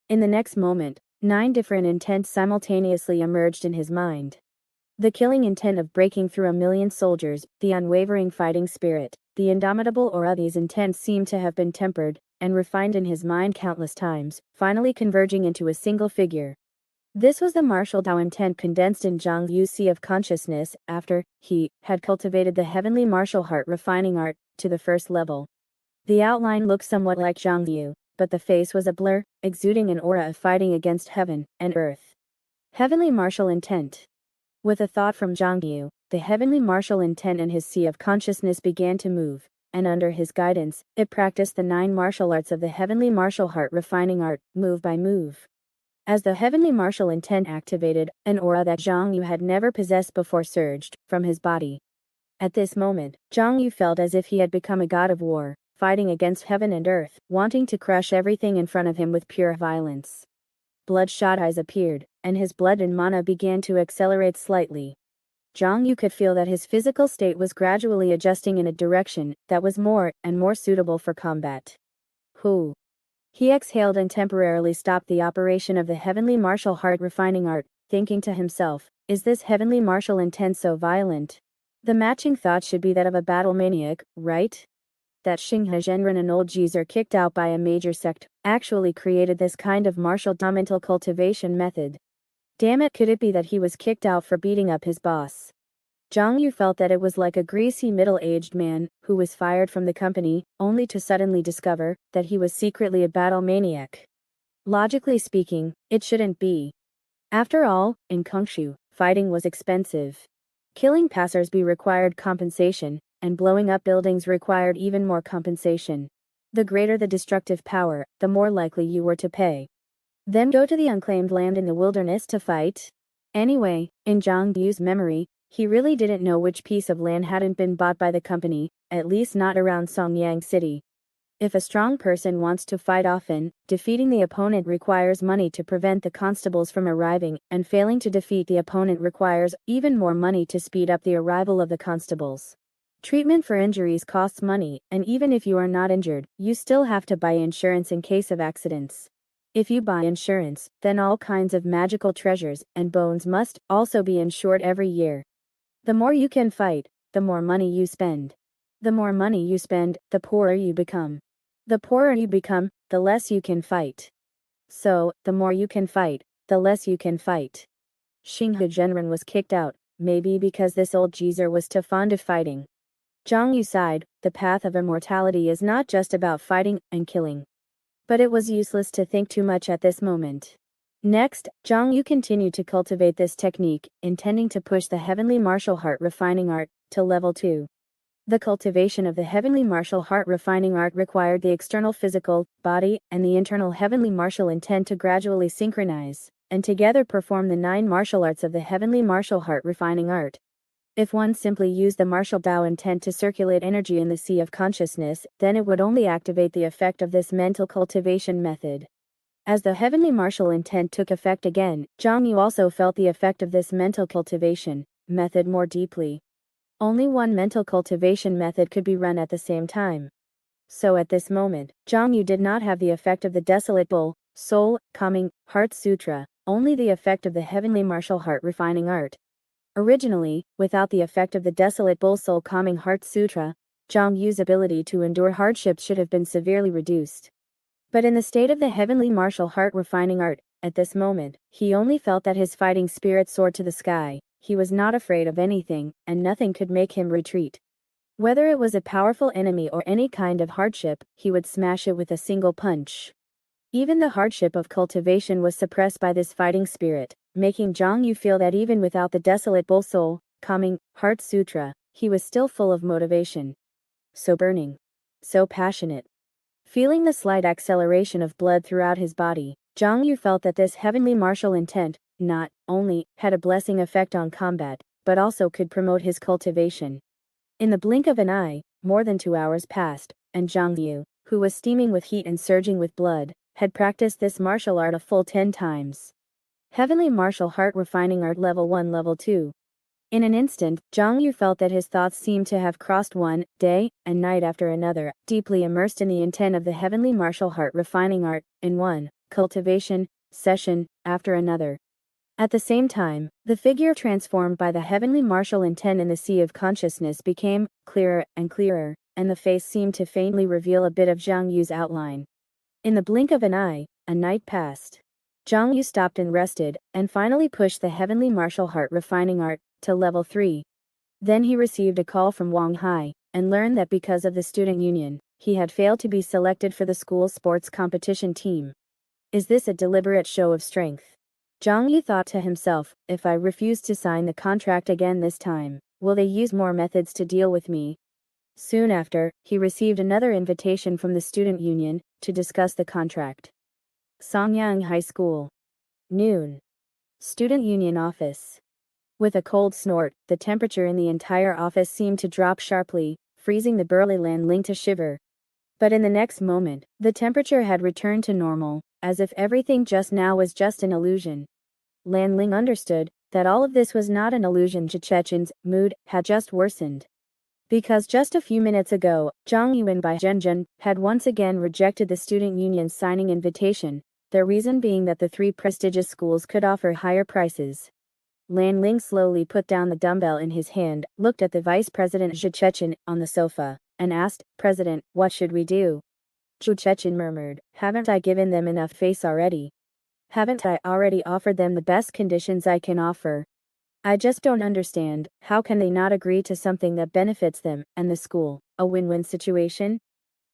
In the next moment, 9 different intents simultaneously emerged in his mind. The killing intent of breaking through 1,000,000 soldiers, the unwavering fighting spirit, the indomitable aura. These intents seemed to have been tempered and refined in his mind countless times, finally converging into a single figure. This was the martial Tao intent condensed in Xiong Yu's sea of consciousness after he had cultivated the Heavenly Martial Heart Refining Art to the first level. The outline looked somewhat like Xiong Yu, but the face was a blur, exuding an aura of fighting against heaven and earth. Heavenly Martial Intent. With a thought from Xiong Yu, the Heavenly Martial Intent and his sea of consciousness began to move, and under his guidance, it practiced the 9 martial arts of the Heavenly Martial Heart Refining Art, move by move. As the Heavenly Martial Intent activated, an aura that Xiong Yu had never possessed before surged from his body. At this moment, Xiong Yu felt as if he had become a god of war, fighting against heaven and earth, wanting to crush everything in front of him with pure violence. Bloodshot eyes appeared, and his blood and mana began to accelerate slightly. Xiong Yu could feel that his physical state was gradually adjusting in a direction that was more and more suitable for combat. Whew. He exhaled and temporarily stopped the operation of the Heavenly Martial Heart Refining Art, thinking to himself, is this Heavenly Martial Intent so violent? The matching thought should be that of a battle maniac, right? That Xinghe Zhenren, an old geezer kicked out by a major sect, actually created this kind of martial mental cultivation method. Damn it, could it be that he was kicked out for beating up his boss? Xiong Yu felt that it was like a greasy middle-aged man who was fired from the company, only to suddenly discover that he was secretly a battle maniac. Logically speaking, it shouldn't be. After all, in Kongshu, fighting was expensive. Killing passersby required compensation, and blowing up buildings required even more compensation. The greater the destructive power, the more likely you were to pay. Then go to the unclaimed land in the wilderness to fight? Anyway, in Xiong Yu's memory, he really didn't know which piece of land hadn't been bought by the company, at least not around Songyang City. If a strong person wants to fight often, defeating the opponent requires money to prevent the constables from arriving, and failing to defeat the opponent requires even more money to speed up the arrival of the constables. Treatment for injuries costs money, and even if you are not injured, you still have to buy insurance in case of accidents. If you buy insurance, then all kinds of magical treasures and bones must also be insured every year. The more you can fight, the more money you spend. The more money you spend, the poorer you become. The poorer you become, the less you can fight. So, the more you can fight, the less you can fight. Xinghe Zhenren was kicked out, maybe because this old geezer was too fond of fighting. Xiong Yu sighed, the path of immortality is not just about fighting and killing. But it was useless to think too much at this moment. Next, Xiong Yu continued to cultivate this technique, intending to push the heavenly martial heart refining art to level 2. The cultivation of the heavenly martial heart refining art required the external physical body and the internal heavenly martial intent to gradually synchronize, and together perform the 9 martial arts of the heavenly martial heart refining art. If one simply used the martial Dao intent to circulate energy in the sea of consciousness, then it would only activate the effect of this mental cultivation method. As the heavenly martial intent took effect again, Xiong Yu also felt the effect of this mental cultivation method more deeply. Only one mental cultivation method could be run at the same time. So at this moment, Xiong Yu did not have the effect of the desolate bull, soul, calming, heart sutra, only the effect of the heavenly martial heart refining art. Originally, without the effect of the desolate bull soul calming heart sutra, Xiong Yu's ability to endure hardships should have been severely reduced. But in the state of the heavenly martial heart refining art, at this moment, he only felt that his fighting spirit soared to the sky. He was not afraid of anything, and nothing could make him retreat. Whether it was a powerful enemy or any kind of hardship, he would smash it with a single punch. Even the hardship of cultivation was suppressed by this fighting spirit, making Xiong Yu feel that even without the desolate bull soul, calming, heart sutra, he was still full of motivation. So burning. So passionate. Feeling the slight acceleration of blood throughout his body, Xiong Yu felt that this heavenly martial intent, not only had a blessing effect on combat, but also could promote his cultivation. In the blink of an eye, more than 2 hours passed, and Xiong Yu, who was steaming with heat and surging with blood, had practiced this martial art a full 10 times. Heavenly martial heart refining art level 1 level 2. In an instant, Xiong Yu felt that his thoughts seemed to have crossed one day and night after another, deeply immersed in the intent of the heavenly martial heart refining art, in one cultivation session after another. At the same time, the figure transformed by the heavenly martial intent in the sea of consciousness became clearer and clearer, and the face seemed to faintly reveal a bit of Xiong Yu's outline. In the blink of an eye, a night passed. Xiong Yu stopped and rested, and finally pushed the heavenly martial heart refining art to level 3. Then he received a call from Wang Hai, and learned that because of the student union, he had failed to be selected for the school's sports competition team. Is this a deliberate show of strength? Xiong Yu thought to himself, if I refuse to sign the contract again this time, will they use more methods to deal with me? Soon after, he received another invitation from the student union to discuss the contract. Songyang High School. Noon. Student union office. With a cold snort, the temperature in the entire office seemed to drop sharply, freezing the burly Lan Ling to shiver. But in the next moment, the temperature had returned to normal, as if everything just now was just an illusion. Lan Ling understood that all of this was not an illusion. Chechen's mood had just worsened. Because just a few minutes ago, Zhang Yuan by Zhenzhen had once again rejected the student union's signing invitation, their reason being that the 3 prestigious schools could offer higher prices. Lan Ling slowly put down the dumbbell in his hand, looked at the vice president Zhu Chechen on the sofa, and asked, President, what should we do? Zhu Chechen murmured, haven't I given them enough face already? Haven't I already offered them the best conditions I can offer? I just don't understand, how can they not agree to something that benefits them and the school, a win-win situation?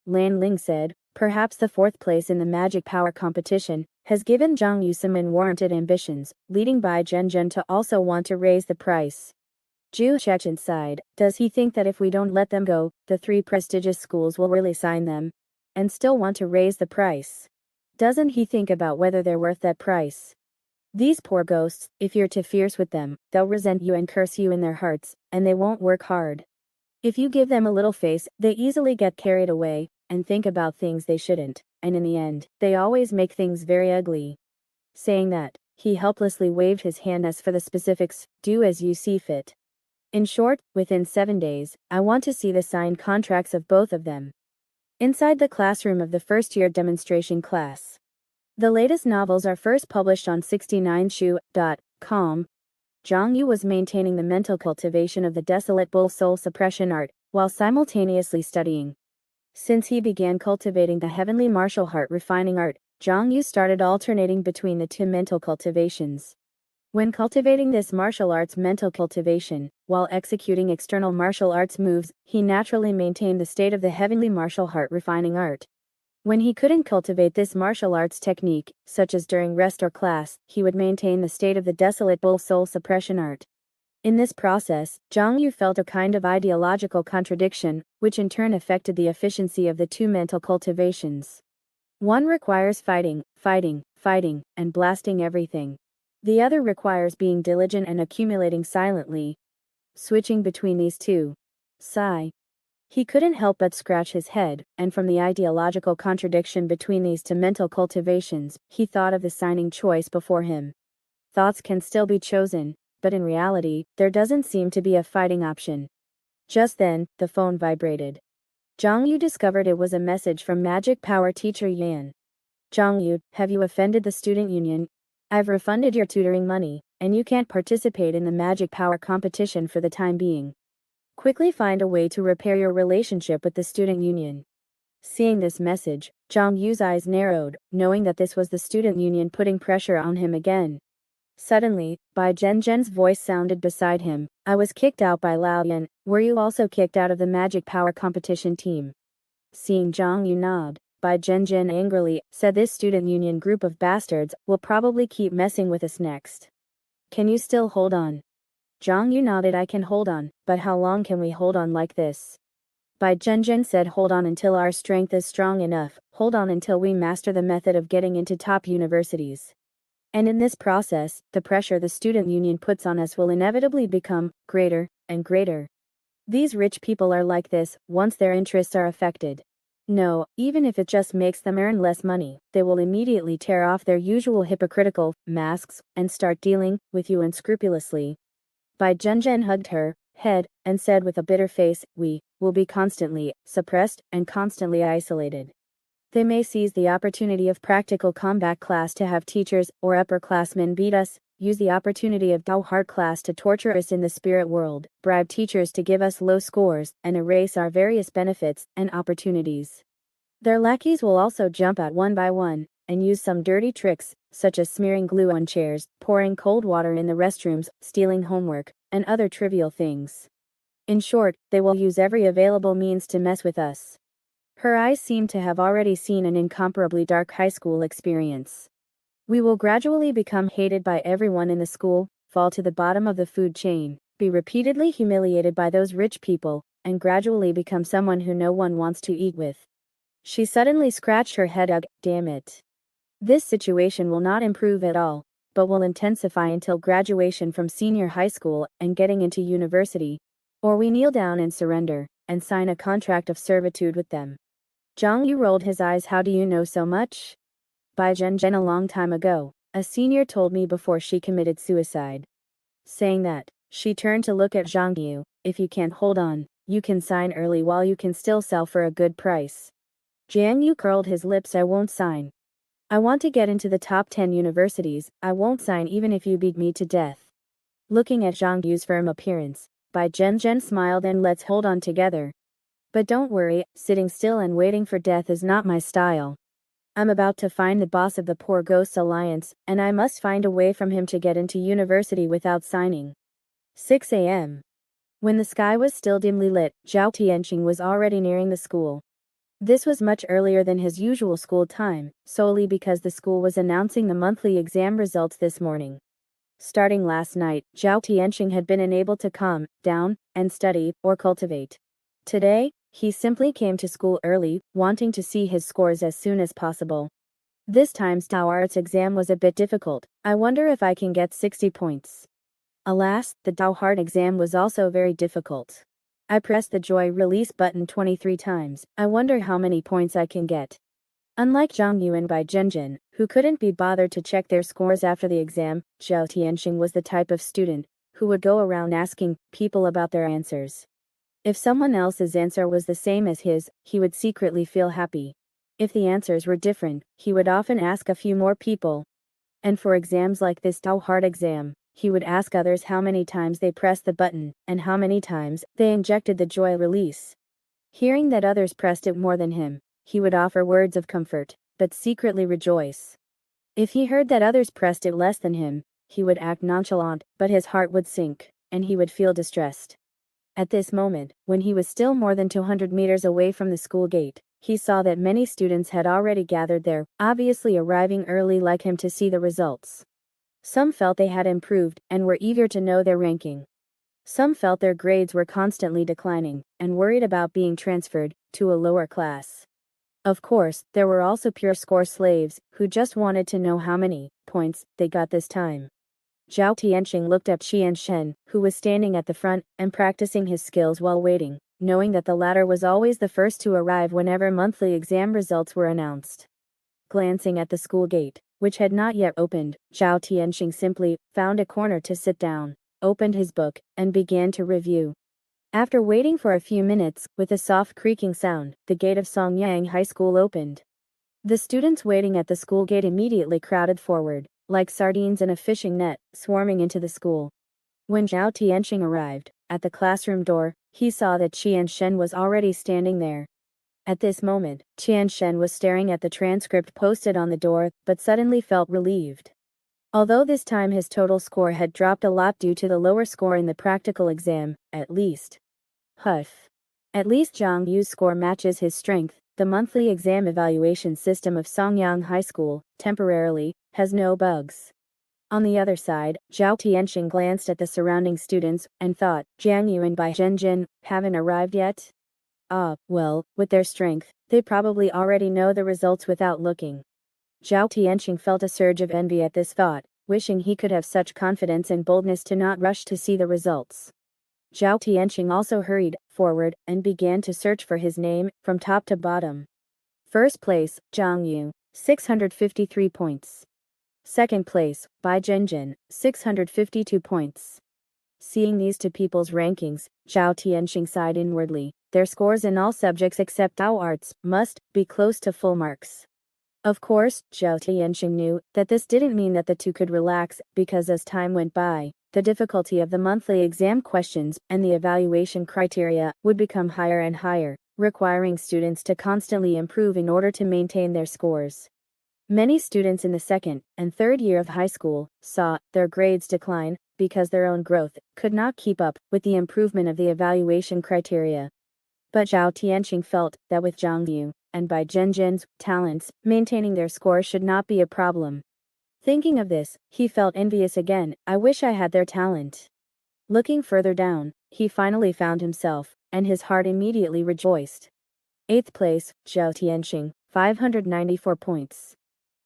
Lan Ling said, perhaps the fourth place in the magic power competition has given Zhang Yu some unwarranted ambitions, leading Bai Zhenzhen to also want to raise the price. Zhu Shechen sighed, does he think that if we don't let them go, the three prestigious schools will really sign them? And still want to raise the price? Doesn't he think about whether they're worth that price? These poor ghosts, if you're too fierce with them, they'll resent you and curse you in their hearts, and they won't work hard. If you give them a little face, they easily get carried away, and think about things they shouldn't, and in the end, they always make things very ugly. Saying that, he helplessly waved his hand as for the specifics, do as you see fit. In short, within 7 days, I want to see the signed contracts of both of them. Inside the classroom of the first-year demonstration class. The latest novels are first published on 69shu.com. Zhang Yu was maintaining the mental cultivation of the desolate bull soul suppression art, while simultaneously studying. Since he began cultivating the heavenly martial heart refining art, Zhang Yu started alternating between the two mental cultivations. When cultivating this martial arts mental cultivation, while executing external martial arts moves, he naturally maintained the state of the heavenly martial heart refining art. When he couldn't cultivate this martial arts technique, such as during rest or class, he would maintain the state of the desolate bull soul suppression art. In this process, Zhang Yu felt a kind of ideological contradiction, which in turn affected the efficiency of the two mental cultivations. One requires fighting, fighting, fighting, and blasting everything. The other requires being diligent and accumulating silently. Switching between these two. Sigh. He couldn't help but scratch his head, and from the ideological contradiction between these two mental cultivations, he thought of the signing choice before him. Thoughts can still be chosen, but in reality, there doesn't seem to be a fighting option. Just then, the phone vibrated. Zhang Yu discovered it was a message from Magic Power teacher Yan. Zhang Yu, have you offended the student union? I've refunded your tutoring money, and you can't participate in the Magic Power competition for the time being. Quickly find a way to repair your relationship with the student union. Seeing this message, Zhang Yu's eyes narrowed, knowing that this was the student union putting pressure on him again. Suddenly, Bai Zhenzhen's voice sounded beside him. I was kicked out by Lao Yan. Were you also kicked out of the Magic Power competition team? Seeing Zhang Yu nod, Bai Zhenzhen angrily said, this student union group of bastards will probably keep messing with us next. Can you still hold on? Zhang Yu nodded. I can hold on, but how long can we hold on like this? Bai Zhenzhen said, hold on until our strength is strong enough, hold on until we master the method of getting into top universities. And in this process, the pressure the student union puts on us will inevitably become greater and greater. These rich people are like this, once their interests are affected. No, even if it just makes them earn less money, they will immediately tear off their usual hypocritical masks and start dealing with you unscrupulously. Bai Zhenzhen hugged her head and said with a bitter face, we will be constantly suppressed and constantly isolated. They may seize the opportunity of practical combat class to have teachers or upperclassmen beat us, use the opportunity of Dao hard class to torture us in the spirit world, bribe teachers to give us low scores, and erase our various benefits and opportunities. Their lackeys will also jump out one by one, and use some dirty tricks, such as smearing glue on chairs, pouring cold water in the restrooms, stealing homework, and other trivial things. In short, they will use every available means to mess with us. Her eyes seemed to have already seen an incomparably dark high school experience. We will gradually become hated by everyone in the school, fall to the bottom of the food chain, be repeatedly humiliated by those rich people, and gradually become someone who no one wants to eat with. She suddenly scratched her head. Ugh, damn it. This situation will not improve at all, but will intensify until graduation from senior high school and getting into university. Or we kneel down and surrender, and sign a contract of servitude with them. Zhang Yu rolled his eyes. How do you know so much? Bai Zhenzhen, a long time ago, a senior told me before she committed suicide. Saying that, she turned to look at Zhang Yu. If you can't hold on, you can sign early while you can still sell for a good price. Zhang Yu curled his lips. I won't sign. I want to get into the top 10 universities. I won't sign even if you beat me to death. Looking at Zhang Yu's firm appearance, Bai Zhenzhen smiled. And let's hold on together. But don't worry, sitting still and waiting for death is not my style. I'm about to find the boss of the Poor Ghosts Alliance, and I must find a way from him to get into university without signing. 6 a.m. When the sky was still dimly lit, Zhao Tianqing was already nearing the school. This was much earlier than his usual school time, solely because the school was announcing the monthly exam results this morning. Starting last night, Zhao Tianqing had been unable to calm down and study or cultivate. Today, he simply came to school early, wanting to see his scores as soon as possible. This time's Tao Arts exam was a bit difficult. I wonder if I can get 60 points. Alas, the Tao Heart exam was also very difficult. I pressed the joy release button 23 times. I wonder how many points I can get. Unlike Zhang Yu and Bai Zhenjin, who couldn't be bothered to check their scores after the exam, Zhao Tianqing was the type of student who would go around asking people about their answers. If someone else's answer was the same as his, he would secretly feel happy. If the answers were different, he would often ask a few more people. And for exams like this Tao Heart exam, he would ask others how many times they pressed the button, and how many times they injected the joy release. Hearing that others pressed it more than him, he would offer words of comfort, but secretly rejoice. If he heard that others pressed it less than him, he would act nonchalant, but his heart would sink, and he would feel distressed. At this moment, when he was still more than 200 meters away from the school gate, he saw that many students had already gathered there, obviously arriving early like him to see the results. Some felt they had improved, and were eager to know their ranking. Some felt their grades were constantly declining, and worried about being transferred to a lower class. Of course, there were also pure score slaves, who just wanted to know how many points they got this time. Zhao Tianqing looked at Xian Shen, who was standing at the front, and practicing his skills while waiting, knowing that the latter was always the first to arrive whenever monthly exam results were announced. Glancing at the school gate, which had not yet opened, Zhao Tianqing simply found a corner to sit down, opened his book, and began to review. After waiting for a few minutes, with a soft creaking sound, the gate of Songyang High School opened. The students waiting at the school gate immediately crowded forward, like sardines in a fishing net, swarming into the school. When Zhao Tianqing arrived at the classroom door, he saw that Qian Shen was already standing there. At this moment, Qian Shen was staring at the transcript posted on the door, but suddenly felt relieved. Although this time his total score had dropped a lot due to the lower score in the practical exam, at least. Huff. At least Zhang Yu's score matches his strength. The monthly exam evaluation system of Songyang High School, temporarily, has no bugs. On the other side, Zhao Tianqing glanced at the surrounding students, and thought, Jiang Yu and Bai Zhenjin haven't arrived yet? Well, with their strength, they probably already know the results without looking. Zhao Tianqing felt a surge of envy at this thought, wishing he could have such confidence and boldness to not rush to see the results. Zhao Tianqing also hurried forward and began to search for his name from top to bottom. First place, Zhang Yu, 653 points. Second place, Bai Zhenjin, 652 points. Seeing these two people's rankings, Zhao Tianqing sighed inwardly. Their scores in all subjects except Tao Arts must be close to full marks. Of course, Zhao Tianqing knew that this didn't mean that the two could relax, because as time went by, the difficulty of the monthly exam questions and the evaluation criteria would become higher and higher, requiring students to constantly improve in order to maintain their scores. Many students in the second and third year of high school saw their grades decline because their own growth could not keep up with the improvement of the evaluation criteria. But Zhao Tianqing felt that with Zhang Yu and Bai Zhenjin's talents, maintaining their score should not be a problem. Thinking of this, he felt envious again. I wish I had their talent. Looking further down, he finally found himself, and his heart immediately rejoiced. 8th place, Zhao Tianqing, 594 points.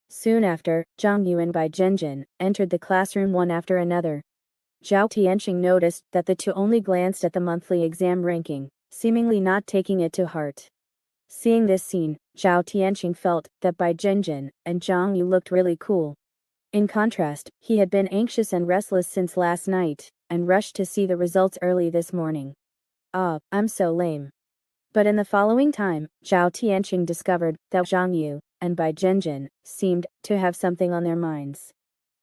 Soon after, Zhang Yu and Bai Zhenjin entered the classroom one after another. Zhao Tianqing noticed that the two only glanced at the monthly exam ranking, seemingly not taking it to heart. Seeing this scene, Zhao Tianqing felt that Bai Zhenjin and Zhang Yu looked really cool. In contrast, he had been anxious and restless since last night, and rushed to see the results early this morning. I'm so lame. But in the following time, Zhao Tianqing discovered that Zhang Yu and Bai Zhenjin seemed to have something on their minds.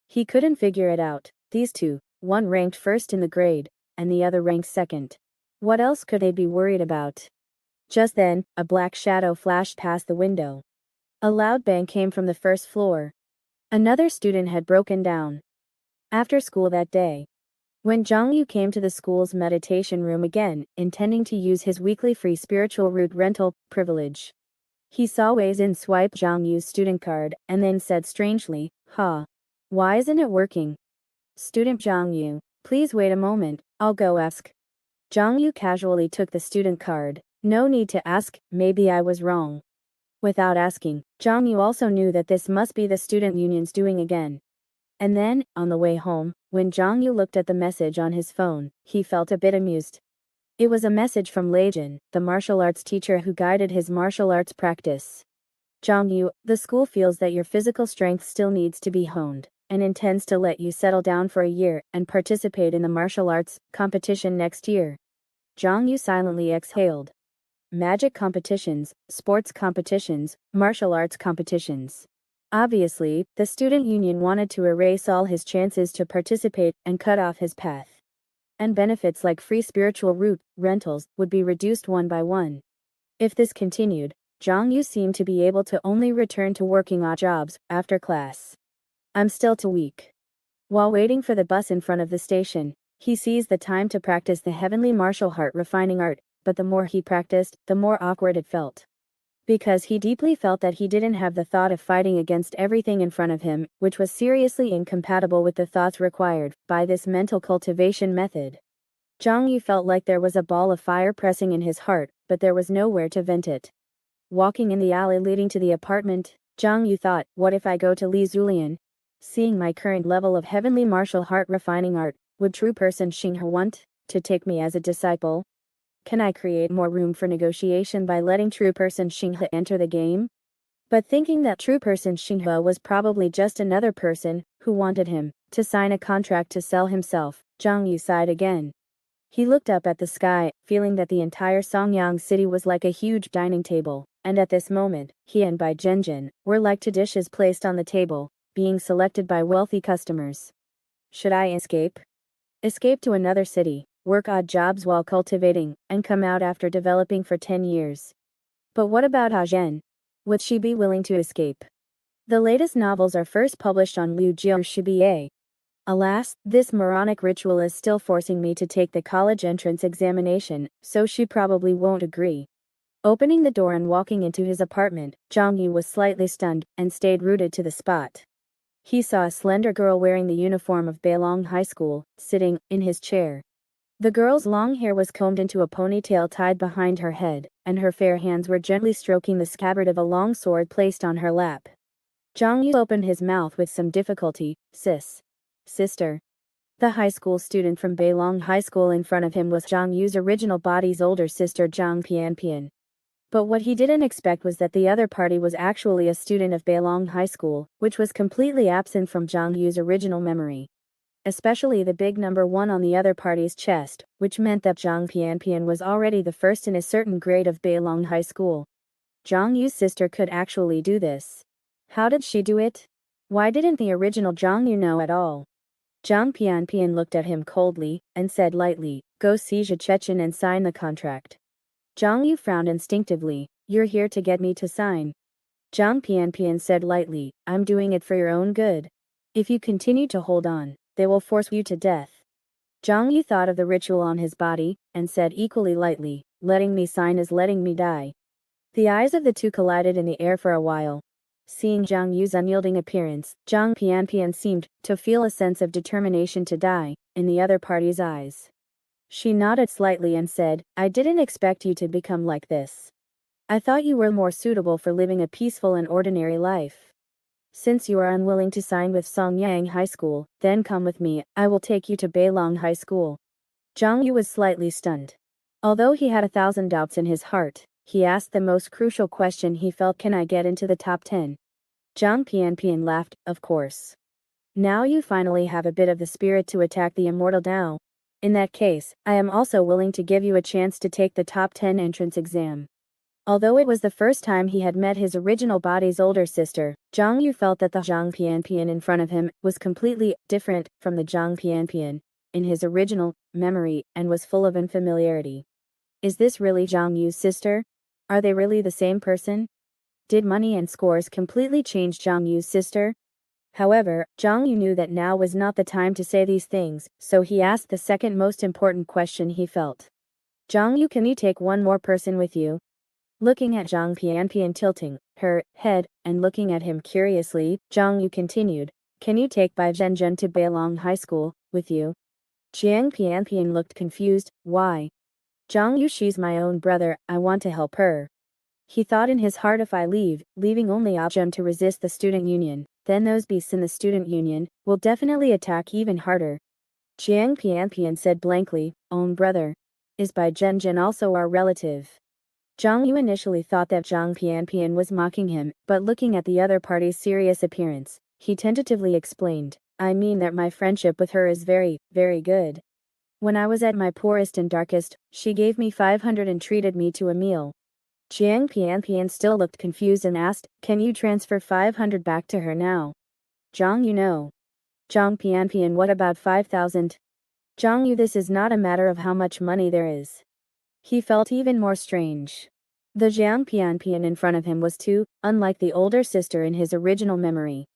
He couldn't figure it out. These two, one ranked first in the grade, and the other ranked second. What else could they be worried about? Just then, a black shadow flashed past the window. A loud bang came from the first floor. Another student had broken down. After school that day, when Zhang Yu came to the school's meditation room again, intending to use his weekly free spiritual root rental privilege, he saw Wei Xin swipe Zhang Yu's student card and then said strangely, why isn't it working? Student Zhang Yu, please wait a moment, I'll go ask. Zhang Yu casually took the student card. No need to ask, maybe I was wrong. Without asking, Zhang Yu also knew that this must be the student union's doing again. And then, on the way home, when Zhang Yu looked at the message on his phone, he felt a bit amused. It was a message from Lei Jin, the martial arts teacher who guided his martial arts practice. Zhang Yu, the school feels that your physical strength still needs to be honed, and intends to let you settle down for a year and participate in the martial arts competition next year. Zhang Yu silently exhaled. Magic competitions, sports competitions, martial arts competitions. Obviously, the student union wanted to erase all his chances to participate and cut off his path. And benefits like free spiritual root rentals would be reduced one by one. If this continued, Zhang Yu seemed to be able to only return to working odd jobs after class. I'm still too weak. While waiting for the bus in front of the station, he seized the time to practice the heavenly martial heart refining art, but the more he practiced, the more awkward it felt. Because he deeply felt that he didn't have the thought of fighting against everything in front of him, which was seriously incompatible with the thoughts required by this mental cultivation method. Zhang Yu felt like there was a ball of fire pressing in his heart, but there was nowhere to vent it. Walking in the alley leading to the apartment, Zhang Yu thought, what if I go to Li Zulian? Seeing my current level of heavenly martial heart refining art, would true person Xinghe want to take me as a disciple? Can I create more room for negotiation by letting true person Xinghe enter the game? But thinking that true person Xinghe was probably just another person who wanted him to sign a contract to sell himself, Zhang Yu sighed again. He looked up at the sky, feeling that the entire Songyang city was like a huge dining table, and at this moment, he and Bai Zhenjin were like two dishes placed on the table, being selected by wealthy customers. Should I escape? Escape to another city, work odd jobs while cultivating, and come out after developing for 10 years. But what about Ha Zhen? Would she be willing to escape? The latest novels are first published on Liu Jiao Shibiye. Alas, this moronic ritual is still forcing me to take the college entrance examination, so she probably won't agree. Opening the door and walking into his apartment, Zhang Yu was slightly stunned and stayed rooted to the spot. He saw a slender girl wearing the uniform of Beilong High School, sitting in his chair. The girl's long hair was combed into a ponytail tied behind her head, and her fair hands were gently stroking the scabbard of a long sword placed on her lap. Zhang Yu opened his mouth with some difficulty. Sister. The high school student from Beilong High School in front of him was Zhang Yu's original body's older sister Zhang Pianpian. But what he didn't expect was that the other party was actually a student of Beilong High School, which was completely absent from Zhang Yu's original memory. Especially the big number 1 on the other party's chest, which meant that Zhang Pianpian was already the first in a certain grade of Beilong High School. Zhang Yu's sister could actually do this. How did she do it? Why didn't the original Zhang Yu know at all? Zhang Pianpian looked at him coldly, and said lightly, go see Zhe Chechen and sign the contract. Zhang Yu frowned instinctively, you're here to get me to sign. Zhang Pianpian said lightly, I'm doing it for your own good. If you continue to hold on, they will force you to death. Zhang Yu thought of the ritual on his body, and said equally lightly, letting me sign is letting me die. The eyes of the two collided in the air for a while. Seeing Zhang Yu's unyielding appearance, Zhang Pianpian seemed to feel a sense of determination to die in the other party's eyes. She nodded slightly and said, I didn't expect you to become like this. I thought you were more suitable for living a peaceful and ordinary life. Since you are unwilling to sign with Songyang High School, then come with me, I will take you to Beilong High School. Zhang Yu was slightly stunned. Although he had 1,000 doubts in his heart, he asked the most crucial question he felt, can I get into the top 10? Zhang Pianpian laughed, of course. Now you finally have a bit of the spirit to attack the immortal Tao. In that case, I am also willing to give you a chance to take the top 10 entrance exam. Although it was the first time he had met his original body's older sister, Zhang Yu felt that the Zhang Pianpian in front of him was completely different from the Zhang Pianpian in his original memory and was full of unfamiliarity. Is this really Zhang Yu's sister? Are they really the same person? Did money and scores completely change Zhang Yu's sister? However, Zhang Yu knew that now was not the time to say these things, so he asked the second most important question he felt. Zhang Yu, can you take one more person with you? Looking at Zhang Pianpian tilting her head and looking at him curiously, Zhang Yu continued, can you take Bai Zhenzhen to Beilong High School with you? Zhang Pianpian looked confused. Why? Zhang Yu, she's my own brother, I want to help her. He thought in his heart, if I leave, leaving only Abzhen to resist the student union, then those beasts in the student union will definitely attack even harder. Jiang Pianpian said blankly, own brother. Is Bai Zhenzhen also our relative? Zhang Yu initially thought that Zhang Pianpian was mocking him, but looking at the other party's serious appearance, he tentatively explained, I mean that my friendship with her is very, very good. When I was at my poorest and darkest, she gave me 500 and treated me to a meal. Jiang Pianpian still looked confused and asked, can you transfer 500 back to her now? Zhang Yu, no. Zhang Pianpian, what about 5,000? Zhang Yu, this is not a matter of how much money there is. He felt even more strange. The Zhang Pianpian in front of him was too unlike the older sister in his original memory.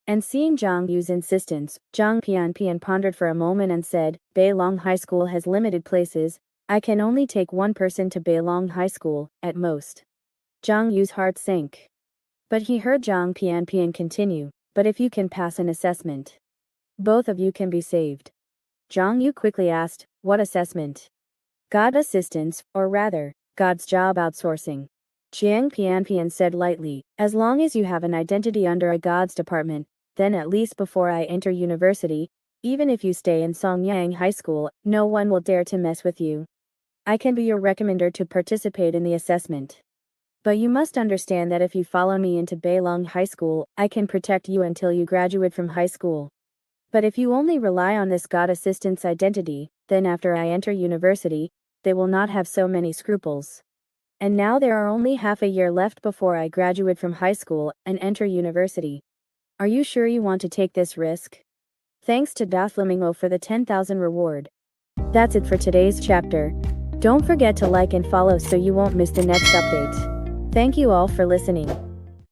And seeing Zhang Yu's insistence, Zhang Pianpian pondered for a moment and said, Beilong High School has limited places. I can only take one person to Beilong High School, at most. Zhang Yu's heart sank. But he heard Zhang Pianpian continue, but if you can pass an assessment, both of you can be saved. Zhang Yu quickly asked, what assessment? God assistance, or rather, God's job outsourcing. Jiang Pianpian said lightly, as long as you have an identity under a God's department, then at least before I enter university, even if you stay in Songyang High School, no one will dare to mess with you. I can be your recommender to participate in the assessment. But you must understand that if you follow me into Beilong High School, I can protect you until you graduate from high school. But if you only rely on this God assistance identity, then after I enter university, they will not have so many scruples. And now there are only half a year left before I graduate from high school and enter university. Are you sure you want to take this risk? Thanks to Dathlemingo for the 10,000 reward. That's it for today's chapter. Don't forget to like and follow so you won't miss the next update. Thank you all for listening.